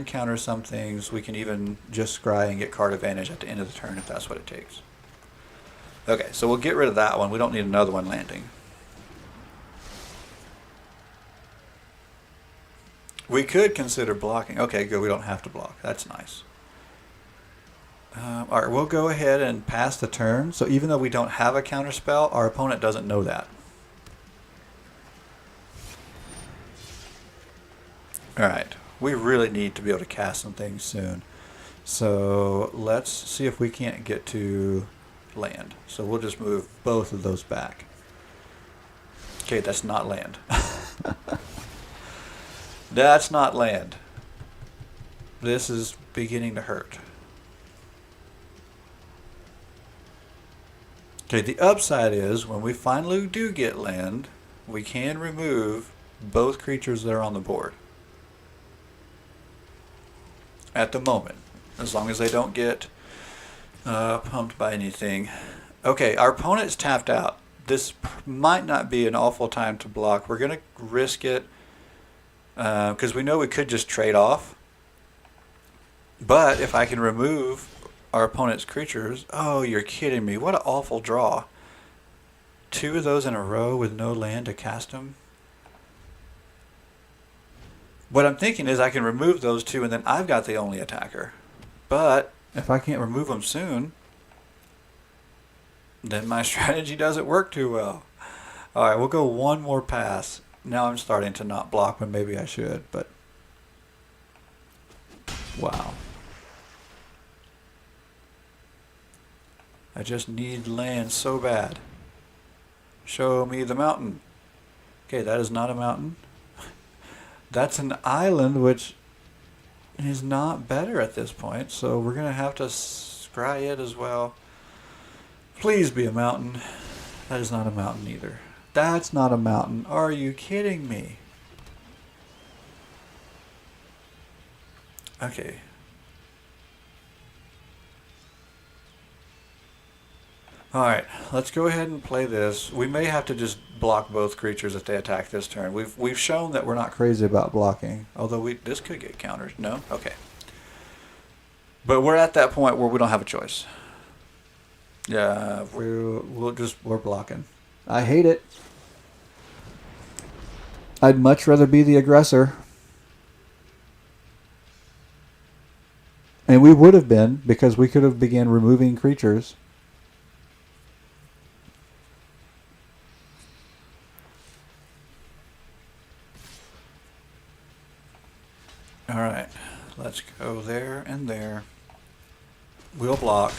A: counter some things. We can even just scry and get card advantage at the end of the turn if that's what it takes. Okay, so we'll get rid of that one. We don't need another one landing. We could consider blocking. Okay, good. We don't have to block. That's nice. All right, we'll go ahead and pass the turn. So even though we don't have a counter spell, our opponent doesn't know that. Alright, we really need to be able to cast some things soon. So let's see if we can't get to land. So we'll just move both of those back. Okay, that's not land. That's not land. This is beginning to hurt. Okay, the upside is when we finally do get land, we can remove both creatures that are on the board. At the moment. As long as they don't get pumped by anything. Okay, our opponent's tapped out. This might not be an awful time to block. We're going to risk it because we know we could just trade off. But if I can remove our opponent's creatures... Oh, you're kidding me. What an awful draw. 2 of those in a row with no land to cast them. What I'm thinking is I can remove those 2 and then I've got the only attacker. But if I can't remove them soon, then my strategy doesn't work too well. Alright, we'll go one more pass. Now I'm starting to not block when maybe I should, but... Wow. I just need land so bad. Show me the mountain. Okay, that is not a mountain. That's an island, which is not better at this point, so we're going to have to scry it as well. Please be a mountain. That is not a mountain either. That's not a mountain. Are you kidding me? Okay. Alright, let's go ahead and play this. We may have to just block both creatures if they attack this turn. We've shown that we're not crazy about blocking. Although this could get countered. No? Okay. But we're at that point where we don't have a choice. Yeah, we're blocking. I hate it. I'd much rather be the aggressor. And we would have been, because we could have began removing creatures. Alright, let's go there and there. We'll block.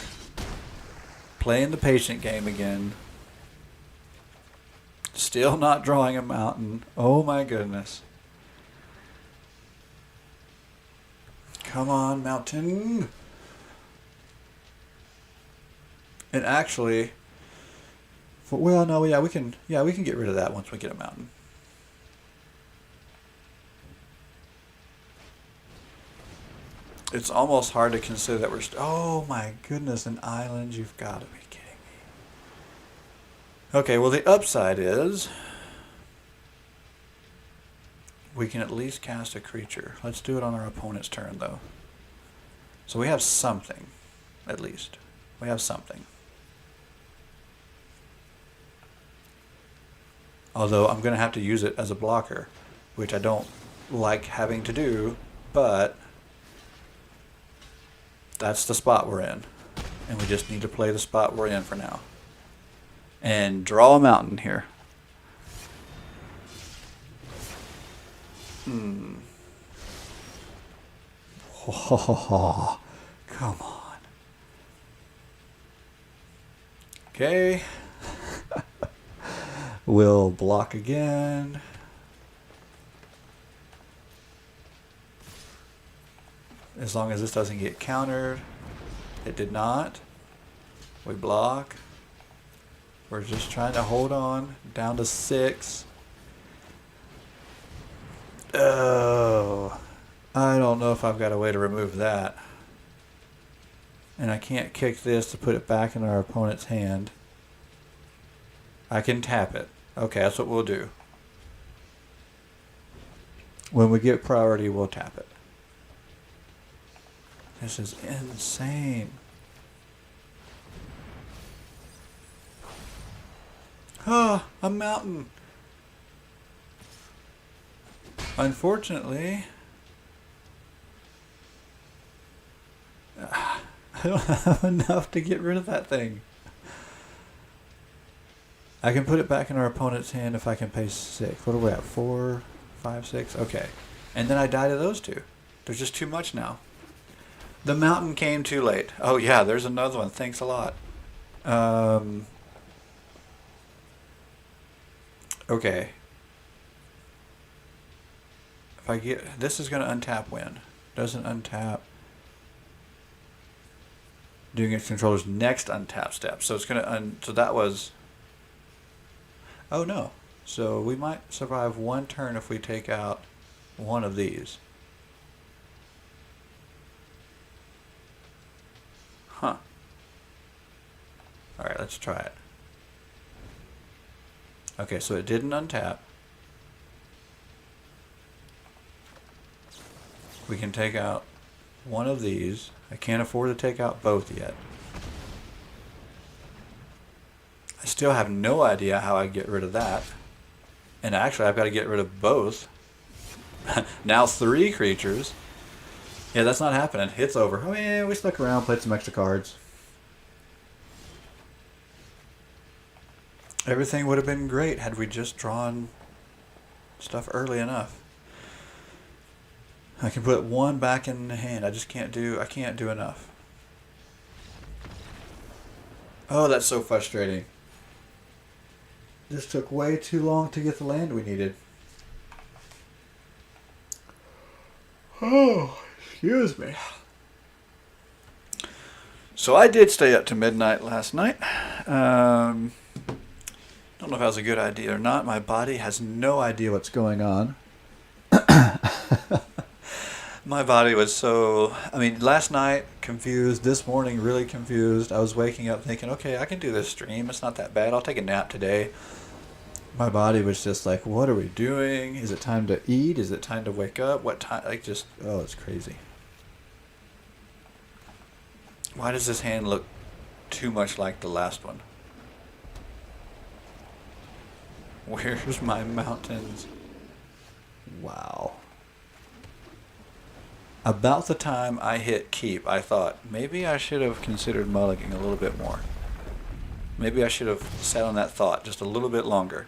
A: Playing the patient game again. Still not drawing a mountain. Oh my goodness. Come on, mountain. And actually, well, no, yeah, we can get rid of that once we get a mountain. It's almost hard to consider that we're... Oh my goodness, an island. You've got to be kidding me. Okay, well the upside is... we can at least cast a creature. Let's do it on our opponent's turn though. So we have something. At least. We have something. Although I'm going to have to use it as a blocker. Which I don't like having to do. But... that's the spot we're in. And we just need to play the spot we're in for now. And draw a mountain here. Oh, come on. Okay. We'll block again. As long as this doesn't get countered. It did not. We block. We're just trying to hold on. Down to 6. Oh. I don't know if I've got a way to remove that. And I can't kick this to put it back in our opponent's hand. I can tap it. Okay, that's what we'll do. When we get priority, we'll tap it. This is insane. Ah, a mountain. Unfortunately, I don't have enough to get rid of that thing. I can put it back in our opponent's hand if I can pay 6. What are we at? 4, 5, 6? Okay. And then I die to those two. There's just too much now. The mountain came too late. Oh yeah, there's another one. Thanks a lot. Okay. If I get... This is going to untap when? Doesn't untap. Doing its controller's next untap step. So it's going to... So that was... Oh no. So we might survive one turn if we take out one of these. Huh. Alright, let's try it. Okay, so it didn't untap. We can take out one of these. I can't afford to take out both yet. I still have no idea how I get rid of that. And actually, I've got to get rid of both. Now 3 creatures. Yeah, that's not happening. It's over. Oh yeah, we stuck around, played some extra cards. Everything would have been great had we just drawn stuff early enough. I can put one back in the hand. I can't do enough. Oh, that's so frustrating. This took way too long to get the land we needed. Oh, excuse me. So I did stay up to midnight last night. Don't know if that was a good idea or not. My body has no idea what's going on. My body was so... I mean, last night, confused. This morning, really confused. I was waking up thinking, okay, I can do this stream. It's not that bad. I'll take a nap today. My body was just like, what are we doing? Is it time to eat? Is it time to wake up? What time? Like, just... Oh, it's crazy. Why does this hand look too much like the last one? Where's my mountains? Wow. About the time I hit keep, I thought, maybe I should have considered mulliganing a little bit more. Maybe I should have sat on that thought just a little bit longer.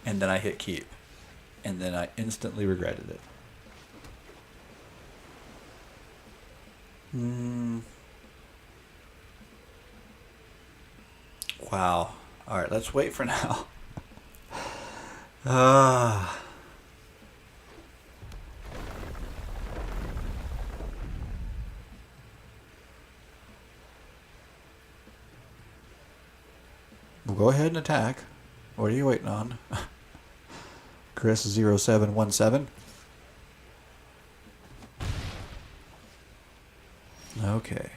A: And then I hit keep. And then I instantly regretted it. Wow. Alright, let's wait for now. We'll go ahead and attack. What are you waiting on? Chris 0717. Okay.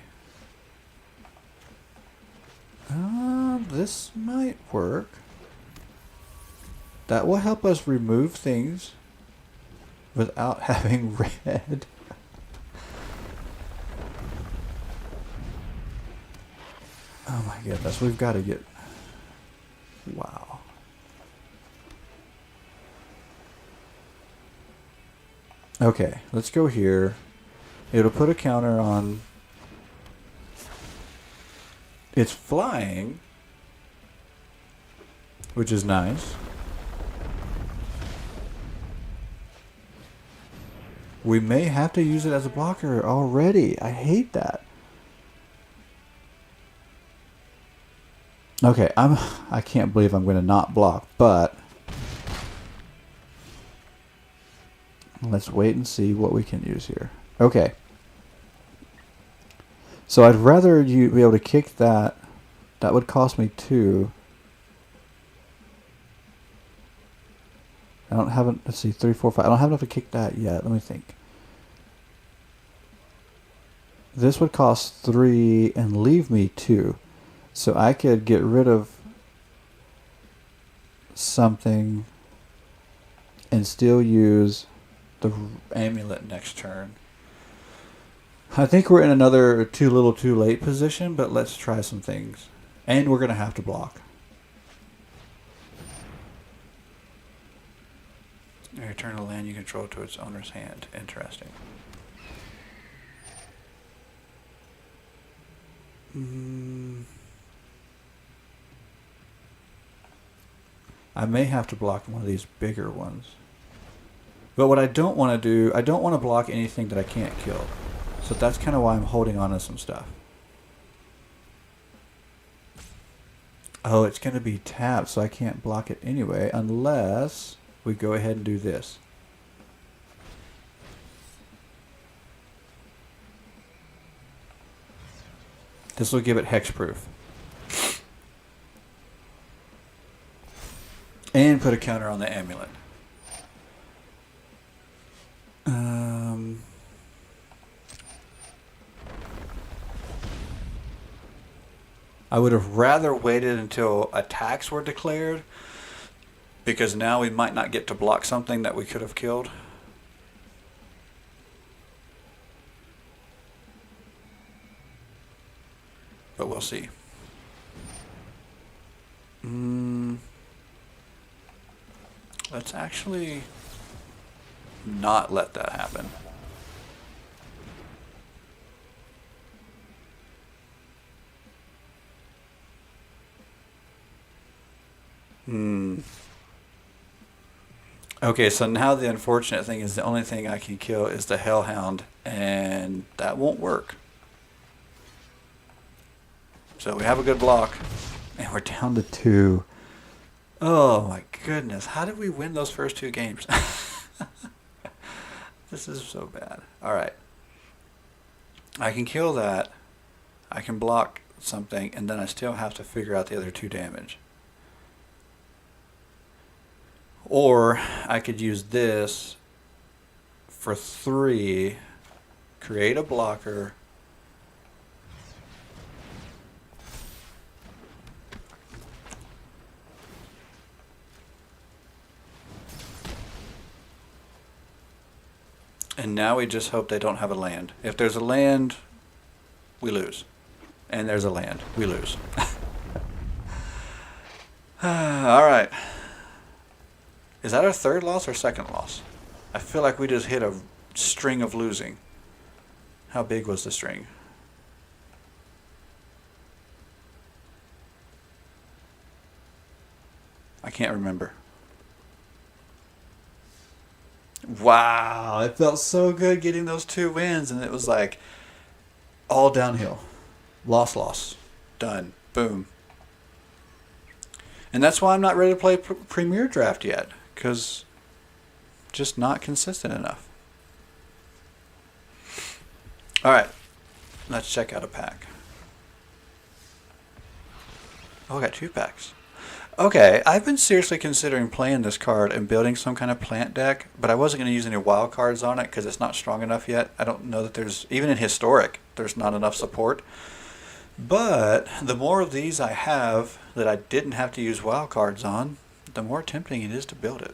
A: This might work. That will help us remove things without having red. Oh my goodness, we've got to get... Wow. Okay, let's go here. It'll put a counter on... It's flying, which is nice. We may have to use it as a blocker already. I hate that. Okay, I can't believe I'm going to not block, but let's wait and see what we can use here. Okay. So I'd rather you be able to kick that. That would cost me 2. I don't have, let's see, 3, 4, 5. I don't have enough to kick that yet. Let me think. This would cost 3 and leave me 2. So I could get rid of something and still use the amulet next turn. I think we're in another too little too late position, but let's try some things. And we're going to have to block. Return a land you control to its owner's hand. Interesting. I may have to block one of these bigger ones. But what I don't want to do, I don't want to block anything that I can't kill. So that's kind of why I'm holding on to some stuff. Oh, it's going to be tapped, so I can't block it anyway, unless we go ahead and do this. This will give it hexproof. And put a counter on the amulet. I would have rather waited until attacks were declared, because now we might not get to block something that we could have killed. But we'll see. Let's actually not let that happen. Okay, so now the unfortunate thing is the only thing I can kill is the Hellhound, and that won't work. So we have a good block, and we're down to 2. Oh my goodness, how did we win those first 2 games? This is so bad. Alright. I can kill that. I can block something, and then I still have to figure out the other 2 damage. Or I could use this for 3, create a blocker, and now we just hope they don't have a land. If there's a land, we lose. And there's a land, we lose. Alright. Is that our 3rd loss or 2nd loss? I feel like we just hit a string of losing. How big was the string? I can't remember. Wow, it felt so good getting those 2 wins, and it was like all downhill. Loss. Done. Boom. And that's why I'm not ready to play Premier Draft yet, because just not consistent enough. Alright, let's check out a pack. Oh, I got 2 packs. Okay, I've been seriously considering playing this card and building some kind of plant deck, but I wasn't going to use any wild cards on it because it's not strong enough yet. I don't know that there's, even in Historic, there's not enough support. But the more of these I have that I didn't have to use wild cards on, the more tempting it is to build it.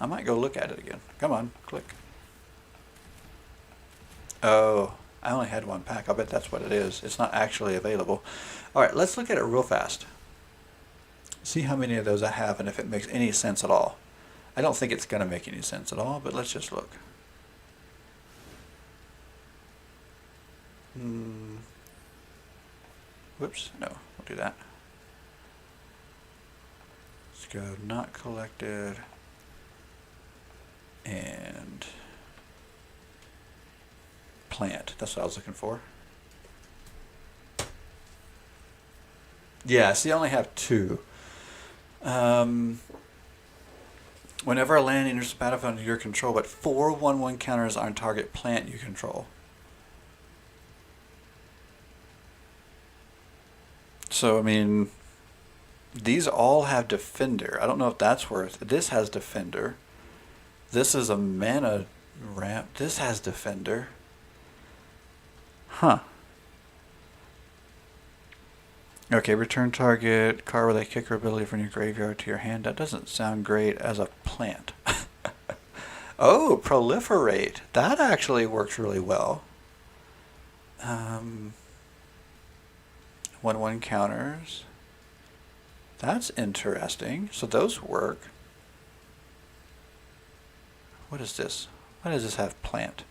A: I might go look at it again. Come on, click. Oh, I only had 1 pack. I bet that's what it is. It's not actually available. Alright, let's look at it real fast. See how many of those I have and if it makes any sense at all. I don't think it's going to make any sense at all, but let's just look. Whoops, no, we'll do that. Let's go not collected and plant. That's what I was looking for. Yeah, see, I only have 2. Whenever a land enters the battlefield under your control, but 4 1/1 counters on target plant you control. So, I mean, these all have Defender. I don't know if that's worth it. This has Defender. This is a mana ramp. This has Defender. Huh. Okay, return target card with a kicker ability from your graveyard to your hand. That doesn't sound great as a plant. Oh, Proliferate. That actually works really well. 1/1 counters. That's interesting. So those work. What is this? Why does this have plant?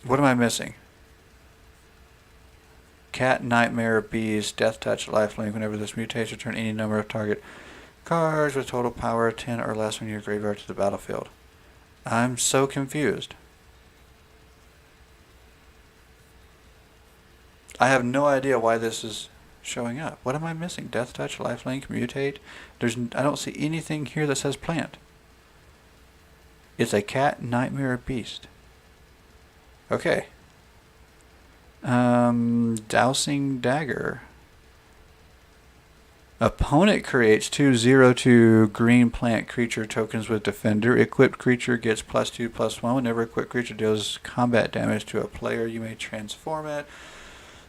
A: What am I missing? Cat, Nightmare, Beast, Death Touch, Lifelink. Whenever this mutates, return any number of target cards with total power 10 or less from your graveyard to the battlefield. I'm so confused. I have no idea why this is showing up. What am I missing? Death Touch, Lifelink, Mutate. I don't see anything here that says plant. It's a Cat, Nightmare, Beast. Okay. Dousing Dagger. Opponent creates 2/0/2 green plant creature tokens with Defender. Equipped creature gets +2/+1. Whenever equipped creature deals combat damage to a player, you may transform it.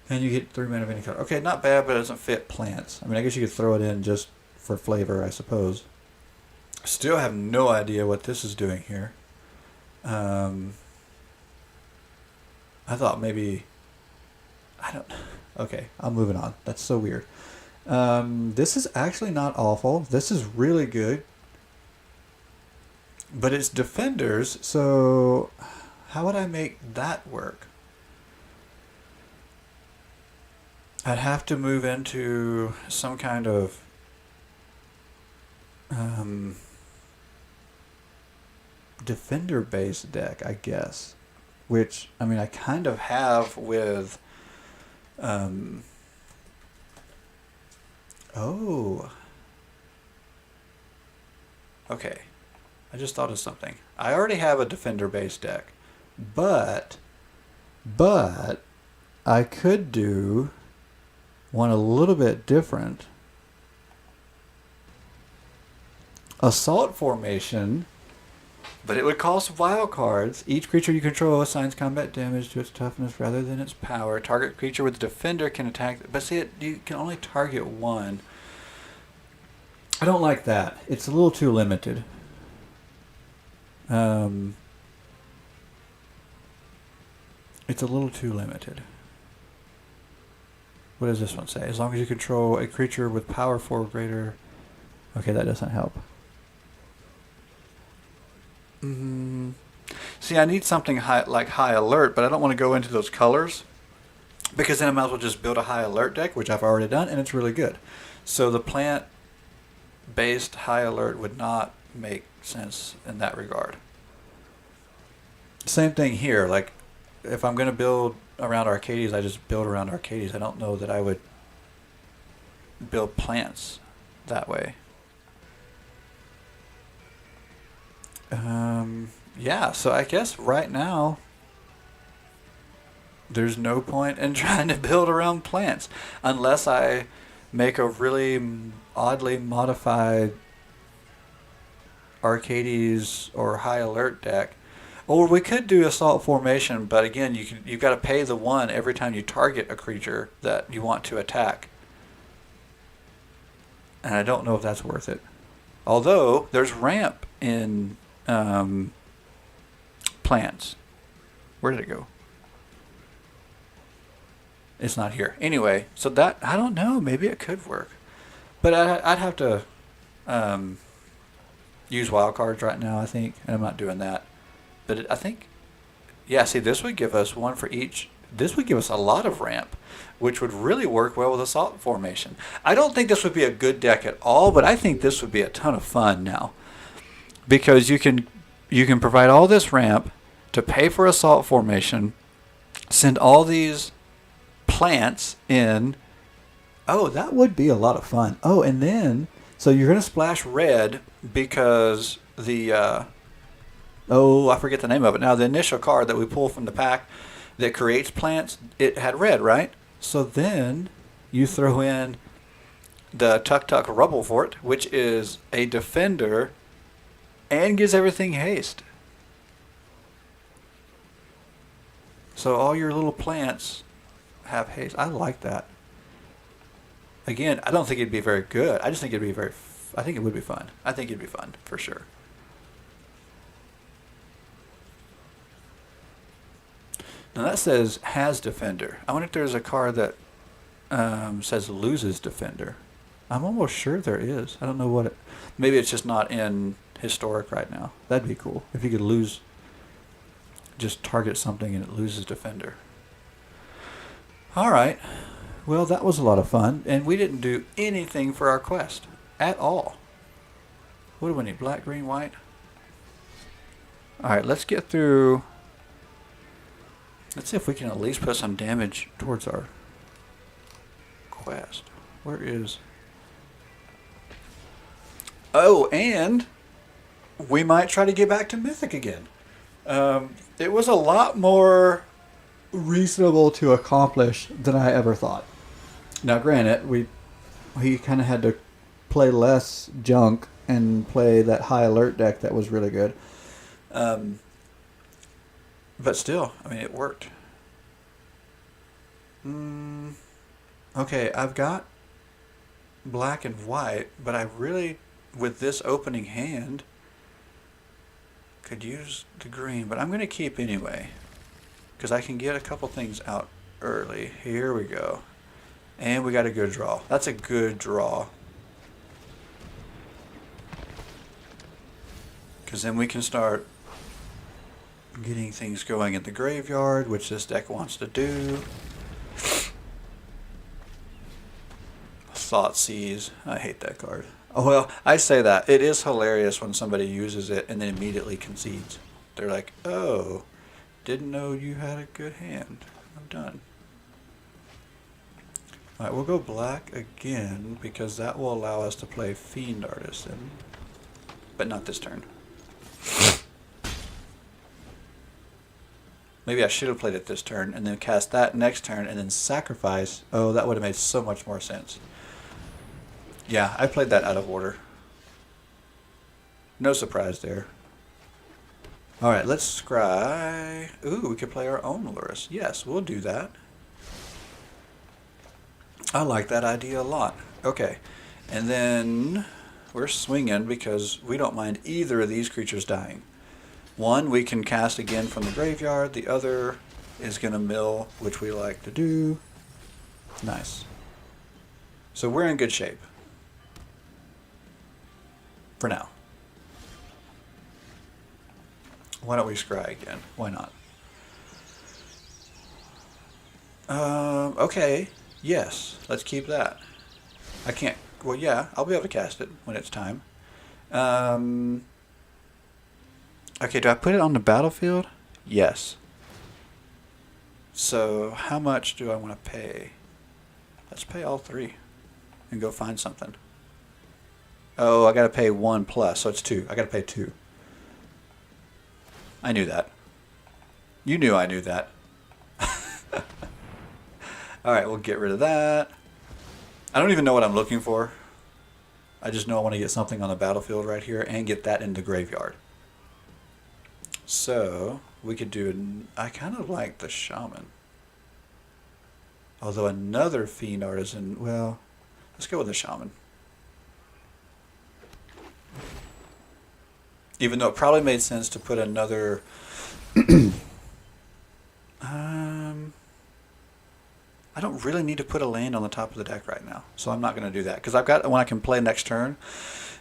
A: And you get 3 mana of any color. Okay, not bad, but it doesn't fit plants. I mean, I guess you could throw it in just for flavor, I suppose. Still have no idea what this is doing here. I thought maybe... I don't... Okay, I'm moving on. That's so weird. This is actually not awful. This is really good. But it's Defenders, so how would I make that work? I'd have to move into some kind of Defender-based deck, I guess. Which, I mean, I kind of have with... Oh. Okay. I just thought of something. I already have a Defender-based deck. But I could do one a little bit different. Assault Formation, but it would cost wild cards. Each creature you control assigns combat damage to its toughness rather than its power. Target creature with Defender can attack, but see, you can only target one. I don't like that. It's a little too limited. It's a little too limited. What does this one say? As long as you control a creature with power 4 or greater. Okay, that doesn't help. See, I need something like High Alert, but I don't want to go into those colors because then I might as well just build a High Alert deck, which I've already done, and it's really good. So the plant-based High Alert would not make sense in that regard. Same thing here. Like, if I'm going to build around Arcades, I just build around Arcades. I don't know that I would build plants that way. Yeah, so I guess right now there's no point in trying to build around plants unless I make a really oddly modified Arcades or High Alert deck. Or we could do Assault Formation, but again, you've got to pay the 1 every time you target a creature that you want to attack. And I don't know if that's worth it. Although there's ramp in plants. Where did it go? It's not here. Anyway, so that, I don't know, maybe it could work. But I'd have to use wild cards right now, I think, and I'm not doing that. But I think, yeah, see, this would give us 1 for each. This would give us a lot of ramp, which would really work well with Assault Formation. I don't think this would be a good deck at all, but I think this would be a ton of fun now. Because you can provide all this ramp to pay for Assault Formation, send all these plants in. Oh, that would be a lot of fun. Oh, and then, so you're going to splash red because the, I forget the name of it now. The initial card that we pull from the pack that creates plants, it had red, right? So then you throw in the Tuk Tuk Rubble Fort, which is a Defender and gives everything haste. So all your little plants have haste. I like that. Again, I don't think it'd be very good. I just think it'd be I think it would be fun. I think it'd be fun for sure. Now that says has Defender. I wonder if there's a card that says loses Defender. I'm almost sure there is. I don't know what it... Maybe it's just not in Historic right now. That'd be cool. If you could lose... Just target something and it loses Defender. Alright. Well, that was a lot of fun, and we didn't do anything for our quest at all. What do we need? Black, green, white? Alright, let's get through. Let's see if we can at least put some damage towards our quest. Where is... Oh, and we might try to get back to Mythic again. It was a lot more reasonable to accomplish than I ever thought. Now, granted, he kind of had to play less junk and play that high alert deck that was really good. But still, I mean, it worked. Okay, I've got black and white, but I really, with this opening hand, could use the green, but I'm going to keep anyway, because I can get a couple things out early. Here we go. And we got a good draw. That's a good draw. Because then we can start getting things going in the graveyard, which this deck wants to do. Thoughtseize. I hate that card. Oh, well, I say that. It is hilarious when somebody uses it and then immediately concedes. They're like, oh, didn't know you had a good hand. I'm done. Alright, we'll go black again because that will allow us to play Fiend Artisan. But not this turn. Maybe I should have played it this turn and then cast that next turn and then sacrifice. Oh, that would have made so much more sense. Yeah, I played that out of order. No surprise there. Alright, let's scry. Ooh, we could play our own Lurrus. Yes, we'll do that. I like that idea a lot. Okay, and then we're swinging because we don't mind either of these creatures dying. One we can cast again from the graveyard. The other is going to mill, which we like to do. Nice. So we're in good shape. For now. Why don't we scry again? Why not? Okay. Yes. Let's keep that. I can't... Well, yeah. I'll be able to cast it when it's time. Okay, do I put it on the battlefield? Yes. So, how much do I want to pay? Let's pay all three. And go find something. Oh, I gotta pay 1 plus, so it's 2. I gotta pay 2. I knew that. You knew I knew that. Alright, we'll get rid of that. I don't even know what I'm looking for. I just know I want to get something on the battlefield right here and get that in the graveyard. So, we could do... I kind of like the Shaman. Although another Fiend Artisan... Well, let's go with the Shaman. Even though it probably made sense to put another... I don't really need to put a land on the top of the deck right now. So I'm not going to do that. Because I've got one I can play next turn.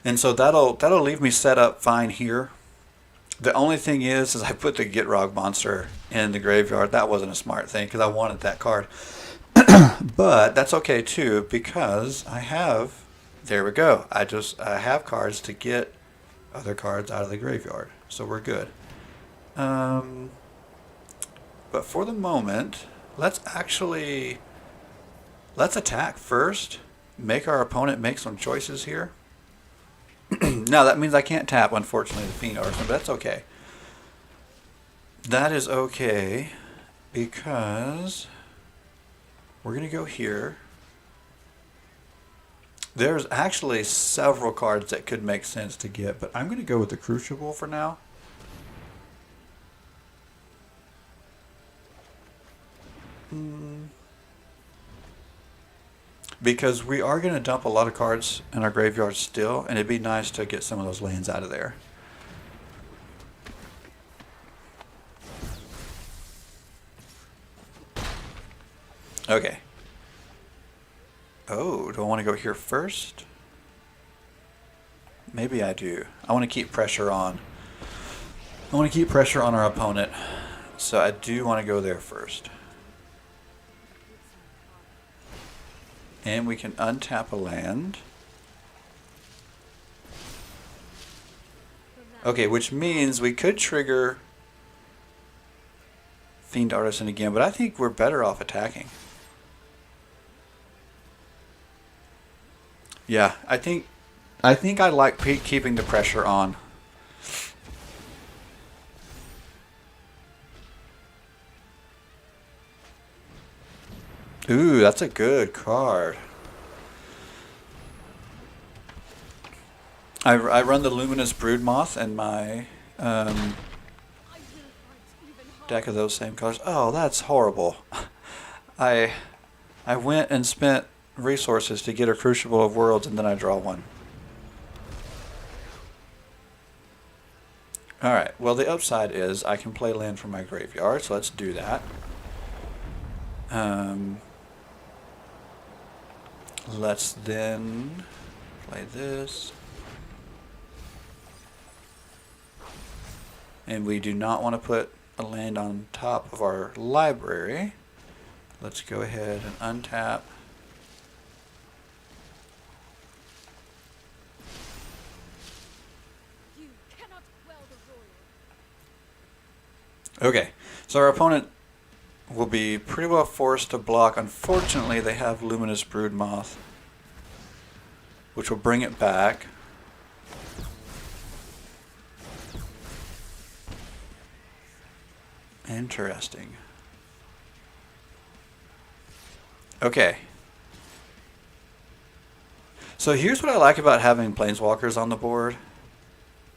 A: And so that'll leave me set up fine here. The only thing is I put the Gitrog monster in the graveyard. That wasn't a smart thing because I wanted that card. But that's okay too because I have... There we go. I have cards to get other cards out of the graveyard. So we're good. But for the moment, let's attack first. Make our opponent make some choices here. Now that means I can't tap, unfortunately, the Fiend Artisan, but that's okay. That is okay because we're going to go here. There's actually several cards that could make sense to get, but I'm going to go with the Crucible for now. Because we are going to dump a lot of cards in our graveyard still, and it'd be nice to get some of those lands out of there. Okay. Oh, do I want to go here first? Maybe I do. I want to keep pressure on. I want to keep pressure on our opponent. So I do want to go there first. And we can untap a land. Okay, which means we could trigger Fiend Artisan again, but I think we're better off attacking. Yeah, I think I like keeping the pressure on. Ooh, that's a good card. I run the Luminous Broodmoth and my deck of those same colors. Oh, that's horrible. I went and spent resources to get a Crucible of Worlds, and then I draw one. Alright, well the upside is I can play land from my graveyard, so let's do that. Let's then play this. And we do not want to put a land on top of our library. Let's go ahead and untap. Okay, so our opponent will be pretty well forced to block. Unfortunately, they have Luminous Broodmoth, which will bring it back. Interesting. Okay. So here's what I like about having Planeswalkers on the board.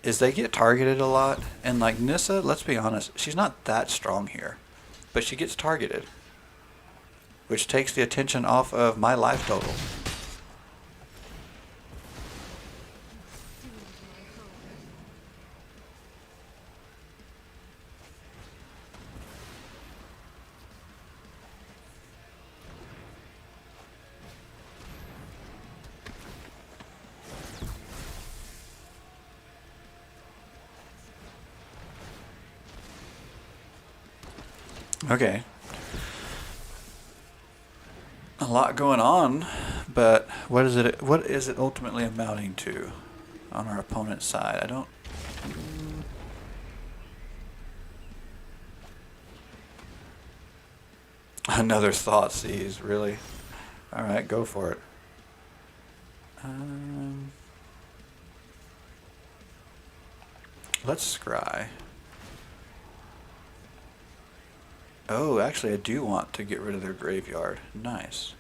A: Is they get targeted a lot. And like Nissa, let's be honest, she's not that strong here. But she gets targeted. Which takes the attention off of my life total. Okay. A lot going on, but what is it ultimately amounting to on our opponent's side? I don't... Another Thoughtseize, really? Alright, go for it. Let's scry. Oh, actually I do want to get rid of their graveyard. Nice.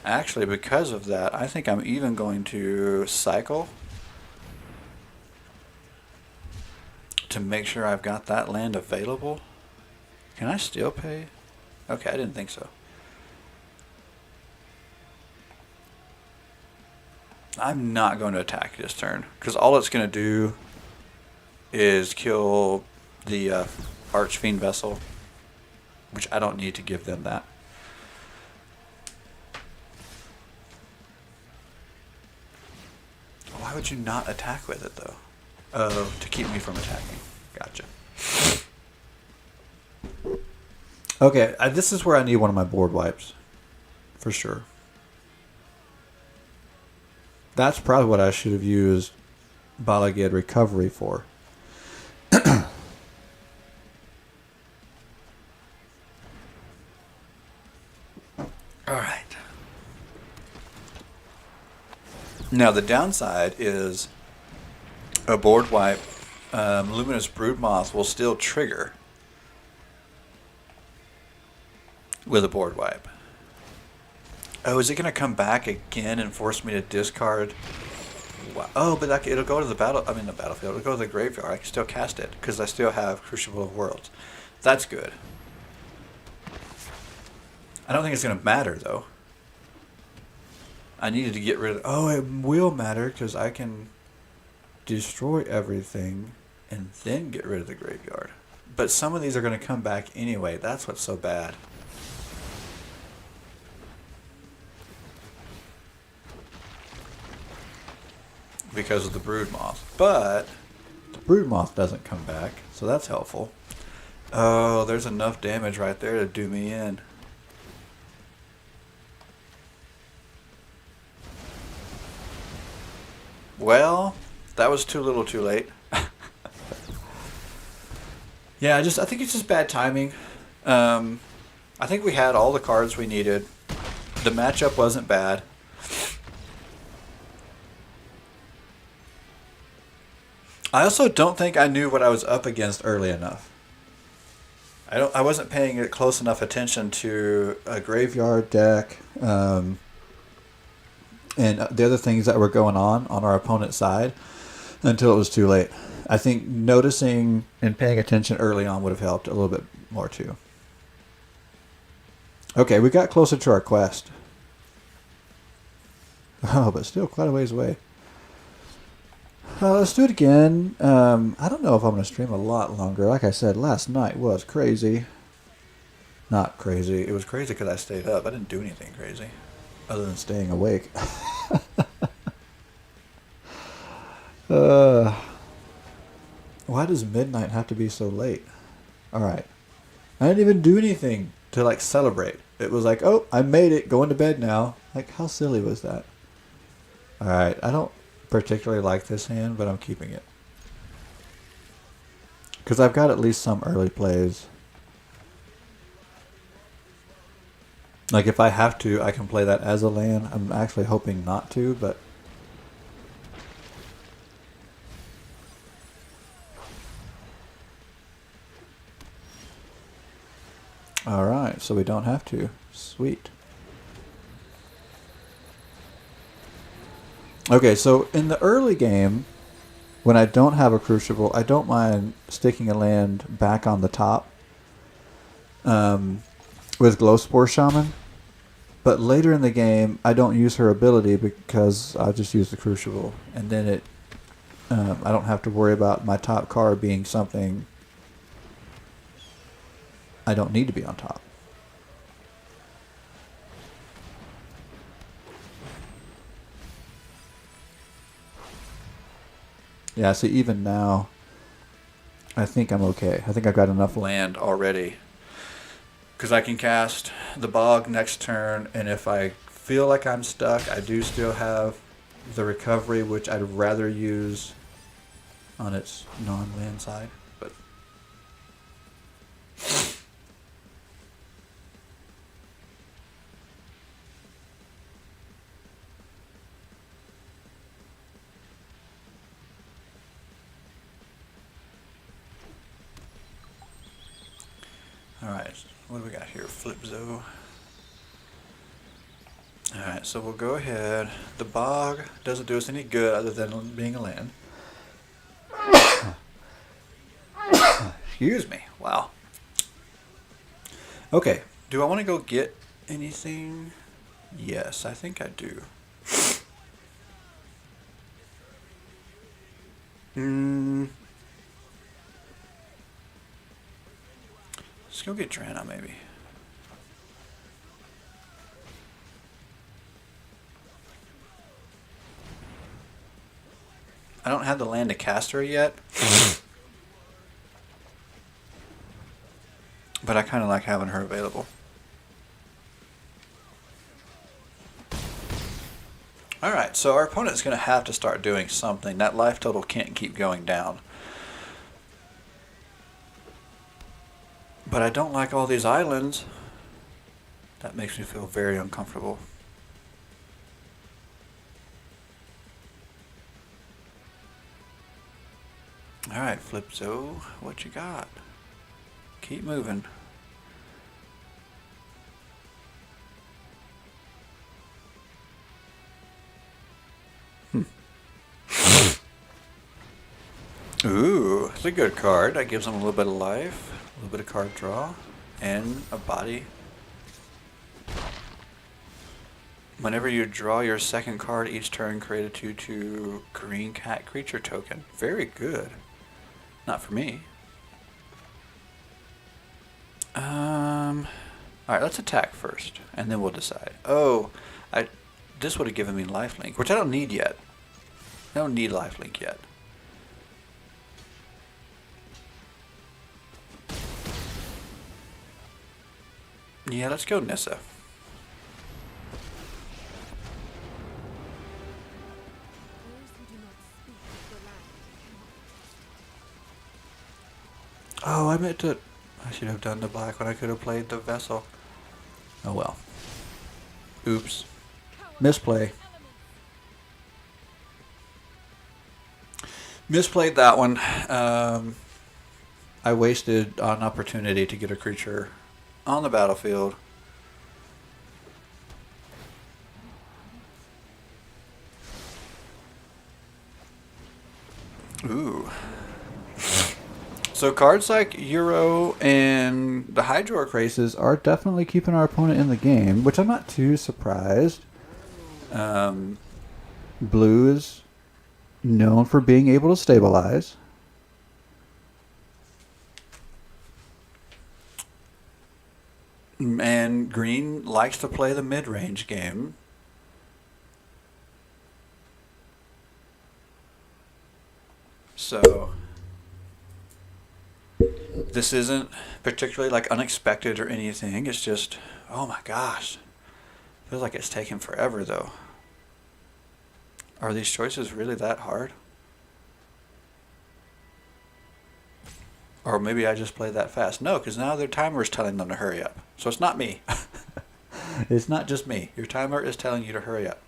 A: Actually, because of that, I think I'm even going to cycle to make sure I've got that land available. Can I still pay? Okay, I didn't think so. I'm not going to attack this turn, because all it's going to do is kill the Archfiend Vessel, which I don't need to give them that. Why would you not attack with it, though? Oh, to keep me from attacking. Gotcha. Okay, this is where I need one of my board wipes. For sure. That's probably what I should have used Bala Ged Recovery for. Alright. Now the downside is a board wipe. Luminous Broodmoth will still trigger with a board wipe. Oh, is it going to come back again and force me to discard? Wow. Oh, but it'll go to the battlefield. It'll go to the graveyard. I can still cast it because I still have Crucible of Worlds. That's good. I don't think it's going to matter, though. I needed to get rid of... Oh, it will matter because I can destroy everything and then get rid of the graveyard. But some of these are going to come back anyway. That's what's so bad. Because of the Broodmoth. But the Broodmoth doesn't come back, so that's helpful. Oh, there's enough damage right there to do me in. Well, that was too little too late. Yeah, I think it's just bad timing. I think we had all the cards we needed. The matchup wasn't bad. I also don't think I knew what I was up against early enough. I wasn't paying close enough attention to a graveyard deck, and the other things that were going on our opponent's side until it was too late. I think noticing and paying attention early on would have helped a little bit more too. Okay, we got closer to our quest. Oh, but still quite a ways away. Let's do it again. I don't know if I'm going to stream a lot longer. Like I said, last night was crazy. Not crazy. It was crazy because I stayed up. I didn't do anything crazy other than staying awake. Why does midnight have to be so late? Alright. I didn't even do anything to like celebrate. It was like, oh, I made it. Going to bed now. Like, how silly was that? Alright. I don't particularly like this hand, but I'm keeping it. Because I've got at least some early plays. Like, if I have to, I can play that as a land. I'm actually hoping not to, but... Alright, so we don't have to. Sweet. Okay, so in the early game, when I don't have a Crucible, I don't mind sticking a land back on the top with Glowspore Shaman. But later in the game, I don't use her ability because I just use the Crucible. And then I don't have to worry about my top card being something I don't need to be on top. Yeah, see, even now, I think I'm okay. I think I've got enough land already. Because I can cast the Bog next turn, and if I feel like I'm stuck, I do still have the Recovery, which I'd rather use on its non-land side. But alright, what do we got here? Flipzo. Alright, so we'll go ahead. The Bog doesn't do us any good other than being a land. Excuse me. Wow. Okay, do I want to go get anything? Yes, I think I do. Let's go get Drana, maybe. I don't have the land to cast her yet. But I kind of like having her available. Alright, so our opponent's going to have to start doing something. That life total can't keep going down. But I don't like all these islands. That makes me feel very uncomfortable. Alright, Flipzo, what you got? Keep moving. Ooh, it's a good card. That gives them a little bit of life, a little bit of card draw, and a body. Whenever you draw your second card each turn, create a 2/2 green cat creature token. Very good. Not for me. Alright, let's attack first, and then we'll decide. Oh, this would have given me lifelink, which I don't need yet. I don't need lifelink yet. Yeah, let's go Nissa. Oh, I meant to... I should have done the black one. I could have played the vessel. Oh well. Oops. Misplay. Misplayed that one. I wasted an opportunity to get a creature on the battlefield. Ooh. So cards like Euro and the Hydroarch races are definitely keeping our opponent in the game, which I'm not too surprised. Blue is known for being able to stabilize. And green likes to play the mid-range game. So this isn't particularly like unexpected or anything. It's just, oh my gosh. Feels like it's taken forever though. Are these choices really that hard? Or maybe I just played that fast. No, because now their timer is telling them to hurry up. So it's not me. It's not just me. Your timer is telling you to hurry up.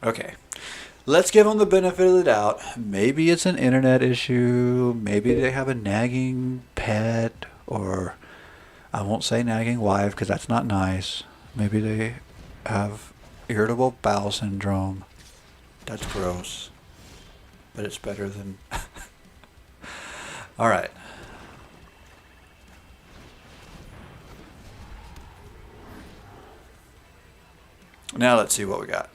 A: Okay. Let's give them the benefit of the doubt. Maybe it's an internet issue. Maybe they have a nagging pet. Or I won't say nagging wife because that's not nice. Maybe they have irritable bowel syndrome. That's gross. But it's better than... All right. Now let's see what we got.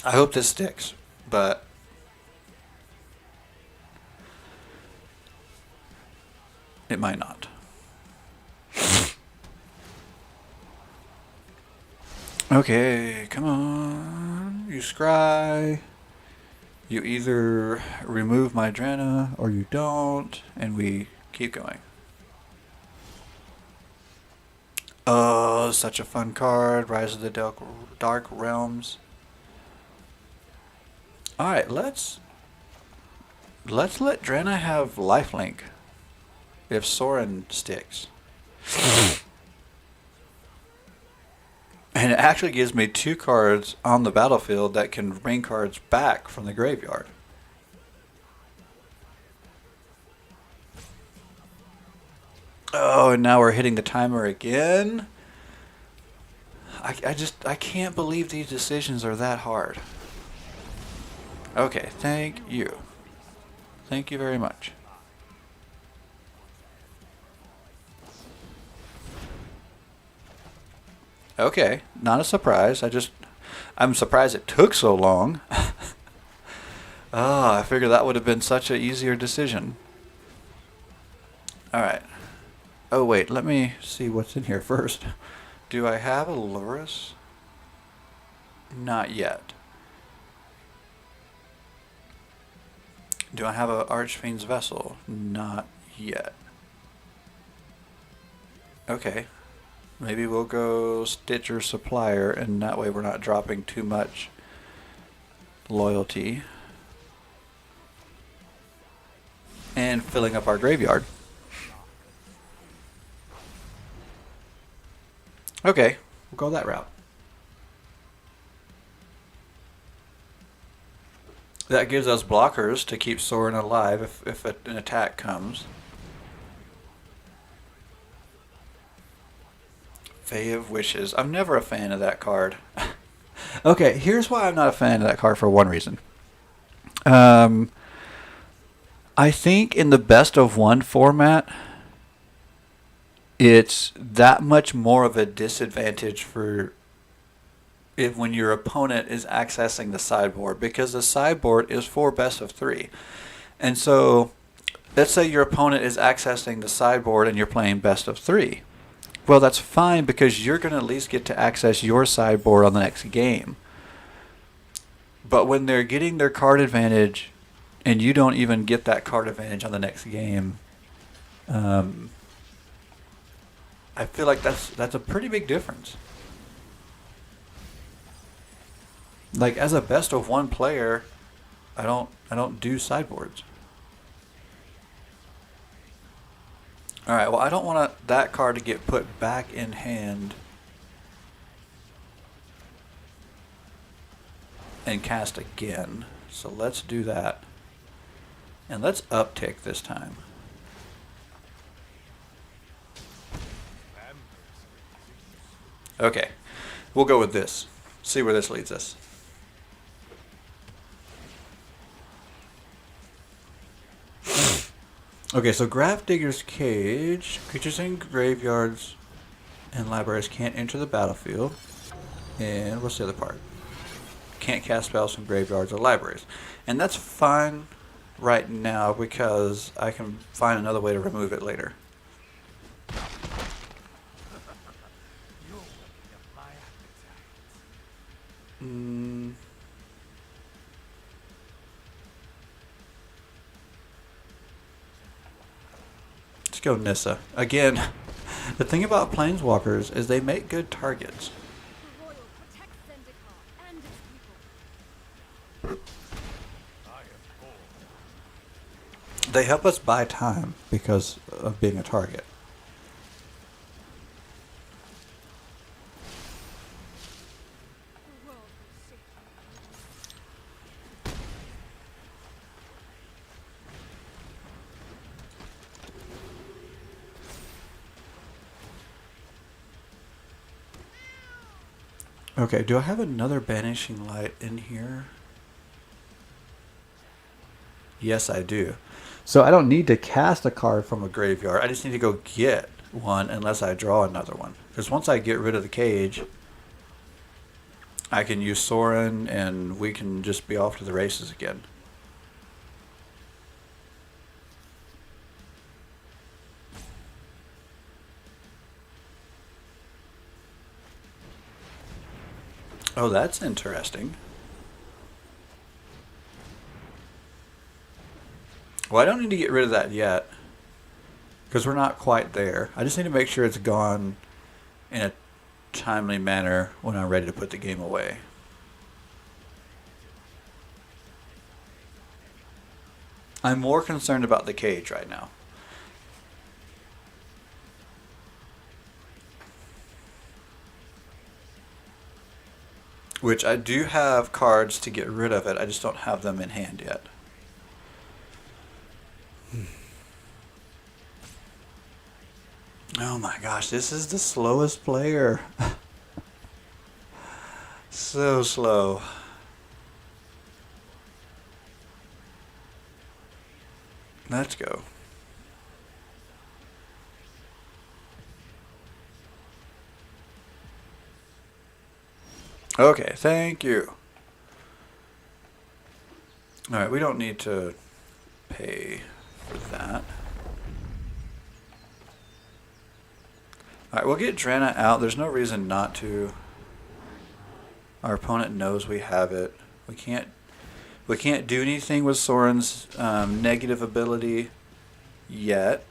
A: I hope this sticks, but it might not. Okay, come on. You scry. You either remove my Drana or you don't, and we keep going. Oh, such a fun card. Rise of the Dark Realms. Alright, let's let Drana have lifelink if Sorin sticks. And it actually gives me 2 cards on the battlefield that can bring cards back from the graveyard. Oh, and now we're hitting the timer again. I can't believe these decisions are that hard. Okay, thank you. Thank you very much. Okay, not a surprise. I'm surprised it took so long. I figured that would have been such an easier decision. Alright. Oh wait, let me see what's in here first. Do I have a Lurrus? Not yet. Do I have a Archfiend's Vessel? Not yet. Okay. Maybe we'll go Stitcher Supplier, and that way we're not dropping too much loyalty. And filling up our graveyard. Okay, we'll go that route. That gives us blockers to keep Sorin alive if an attack comes. Fae of Wishes. I'm never a fan of that card. Okay, here's why I'm not a fan of that card for one reason. I think in the best of one format, it's that much more of a disadvantage for when your opponent is accessing the sideboard, because the sideboard is for best of 3. And so let's say your opponent is accessing the sideboard and you're playing best of 3. Well, that's fine because you're going to at least get to access your sideboard on the next game. But when they're getting their card advantage and you don't even get that card advantage on the next game, I feel like that's a pretty big difference. Like as a best of one player, I don't do sideboards. All right. Well, I don't want that card to get put back in hand and cast again. So let's do that. And let's uptick this time. Okay. We'll go with this. See where this leads us. Okay, so Grafdigger's Cage. Creatures in graveyards and libraries can't enter the battlefield. And what's the other part? Can't cast spells from graveyards or libraries. And that's fine right now because I can find another way to remove it later. Let's go Nissa. Again, the thing about Planeswalkers is they make good targets.
B: The Royal protects Zendikar and its people.
A: They help us buy time because of being a target.
B: The world will shake.
A: Okay, do I have another Banishing Light in here? Yes, I do. So I don't need to cast a card from a graveyard. I just need to go get one unless I draw another one. Because once I get rid of the cage, I can use Sorin and we can just be off to the races again. Oh, that's interesting. Well, I don't need to get rid of that yet because we're not quite there. I just need to make sure it's gone in a timely manner when I'm ready to put the game away. I'm more concerned about the cage right now. Which I do have cards to get rid of it, I just don't have them in hand yet. Oh my gosh, this is the slowest player. So slow. Let's go. Okay, thank you. Alright, we don't need to pay for that. Alright, we'll get Drana out. There's no reason not to. Our opponent knows we have it. We can't do anything with Sorin's negative ability yet.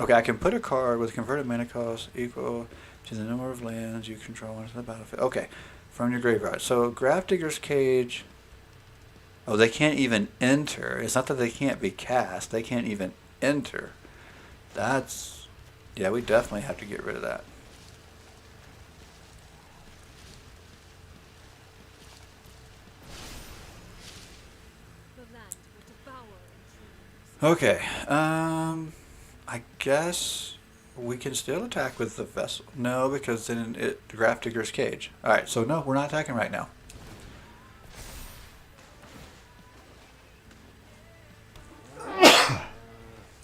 A: Okay, I can put a card with converted mana cost equal to the number of lands you control into the battlefield. Okay, from your graveyard. So Grafdigger's Cage. Oh, they can't even enter. It's not that they can't be cast. They can't even enter. That's... yeah, we definitely have to get rid of that.
B: The land will devour intruders.
A: Okay, I guess we can still attack with the vessel. No, because then it Grafdigger's Cage. Alright, so no, we're not attacking right now.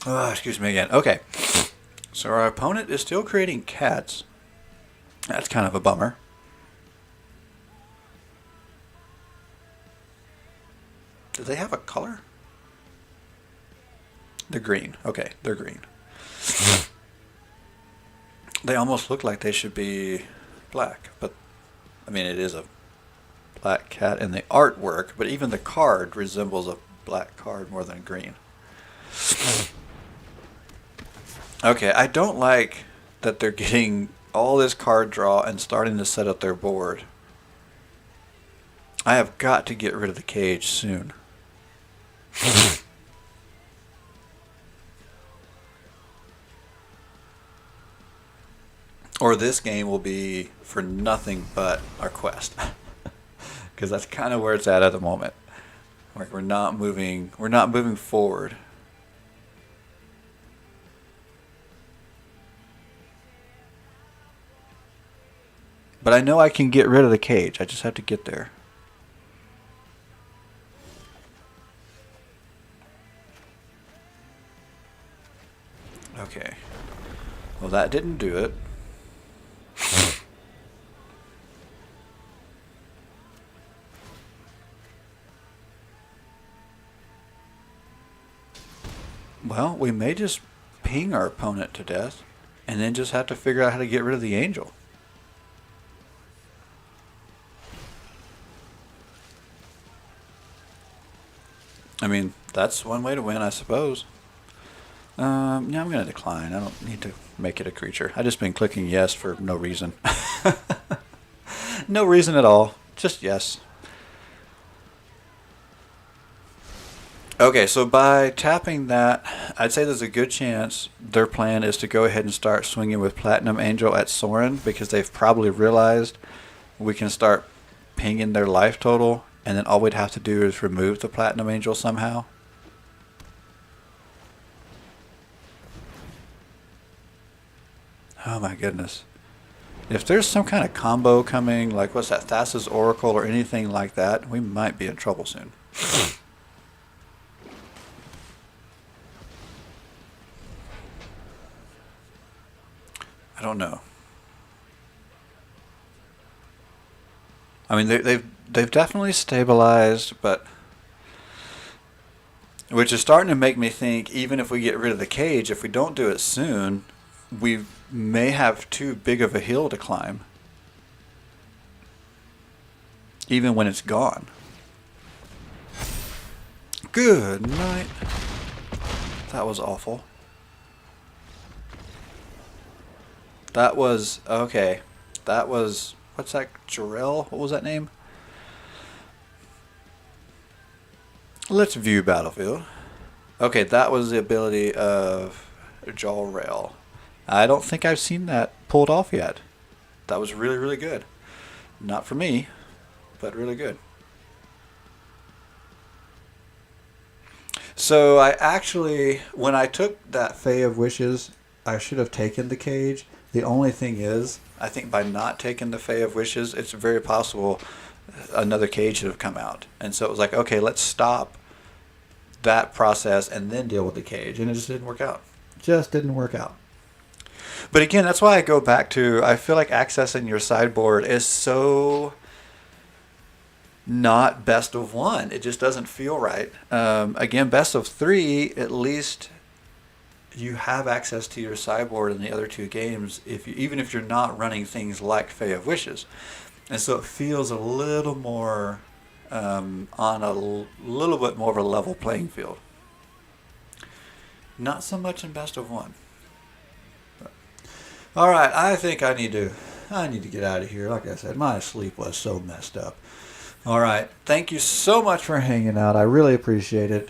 A: Oh, excuse me again. Okay. So our opponent is still creating cats. That's kind of a bummer. Do they have a color? They're green. Okay, they're green. They almost look like they should be black, but I mean it is a black cat in the artwork, but even the card resembles a black card more than green. Okay, I don't like that they're getting all this card draw and starting to set up their board I have got to get rid of the cage soon. Or this game will be for nothing but our quest. Because that's kind of where it's at the moment. Like we're not moving forward. But I know I can get rid of the cage. I just have to get there. Okay. Well, that didn't do it. Well, we may just ping our opponent to death and then just have to figure out how to get rid of the angel. I mean, that's one way to win, I suppose. Yeah, I'm going to decline. I don't need to make it a creature. I've just been clicking yes for no reason. No reason at all. Just yes. Okay, so by tapping that, I'd say there's a good chance their plan is to go ahead and start swinging with Platinum Angel at Sorin, because they've probably realized we can start pinging their life total, and then all we'd have to do is remove the Platinum Angel somehow. Oh my goodness. If there's some kind of combo coming, like what's that, Thassa's Oracle or anything like that, we might be in trouble soon. I don't know. I mean, they've definitely stabilized, but which is starting to make me think, even if we get rid of the cage, if we don't do it soon, we may have too big of a hill to climb, even when it's gone. Good night. That was awful. That was, okay. That was, what's that, Jarell? What was that name? Let's view battlefield. Okay, that was the ability of Jarell. I don't think I've seen that pulled off yet. That was really, really good. Not for me, but really good. So I actually, when I took that Fae of Wishes, I should have taken the cage. The only thing is, I think by not taking the Fae of Wishes, it's very possible another cage should have come out. And so it was like, okay, let's stop that process and then deal with the cage. And it just didn't work out. Just didn't work out. But again, that's why I go back to, I feel like accessing your sideboard is so not best of one. It just doesn't feel right. Again, best of three, at least you have access to your sideboard in the other two games, even if you're not running things like Fae of Wishes. And so it feels a little more on a little bit more of a level playing field. Not so much in best of one. All right, I think I need to get out of here. Like I said, my sleep was so messed up. All right, thank you so much for hanging out. I really appreciate it.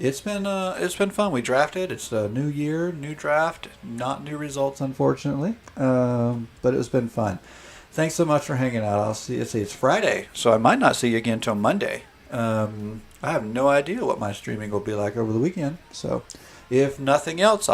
A: It's been fun. We drafted. It's a new year, new draft, not new results, unfortunately. But it's been fun. Thanks so much for hanging out. I'll see. It's Friday, so I might not see you again until Monday. I have no idea what my streaming will be like over the weekend. So, if nothing else,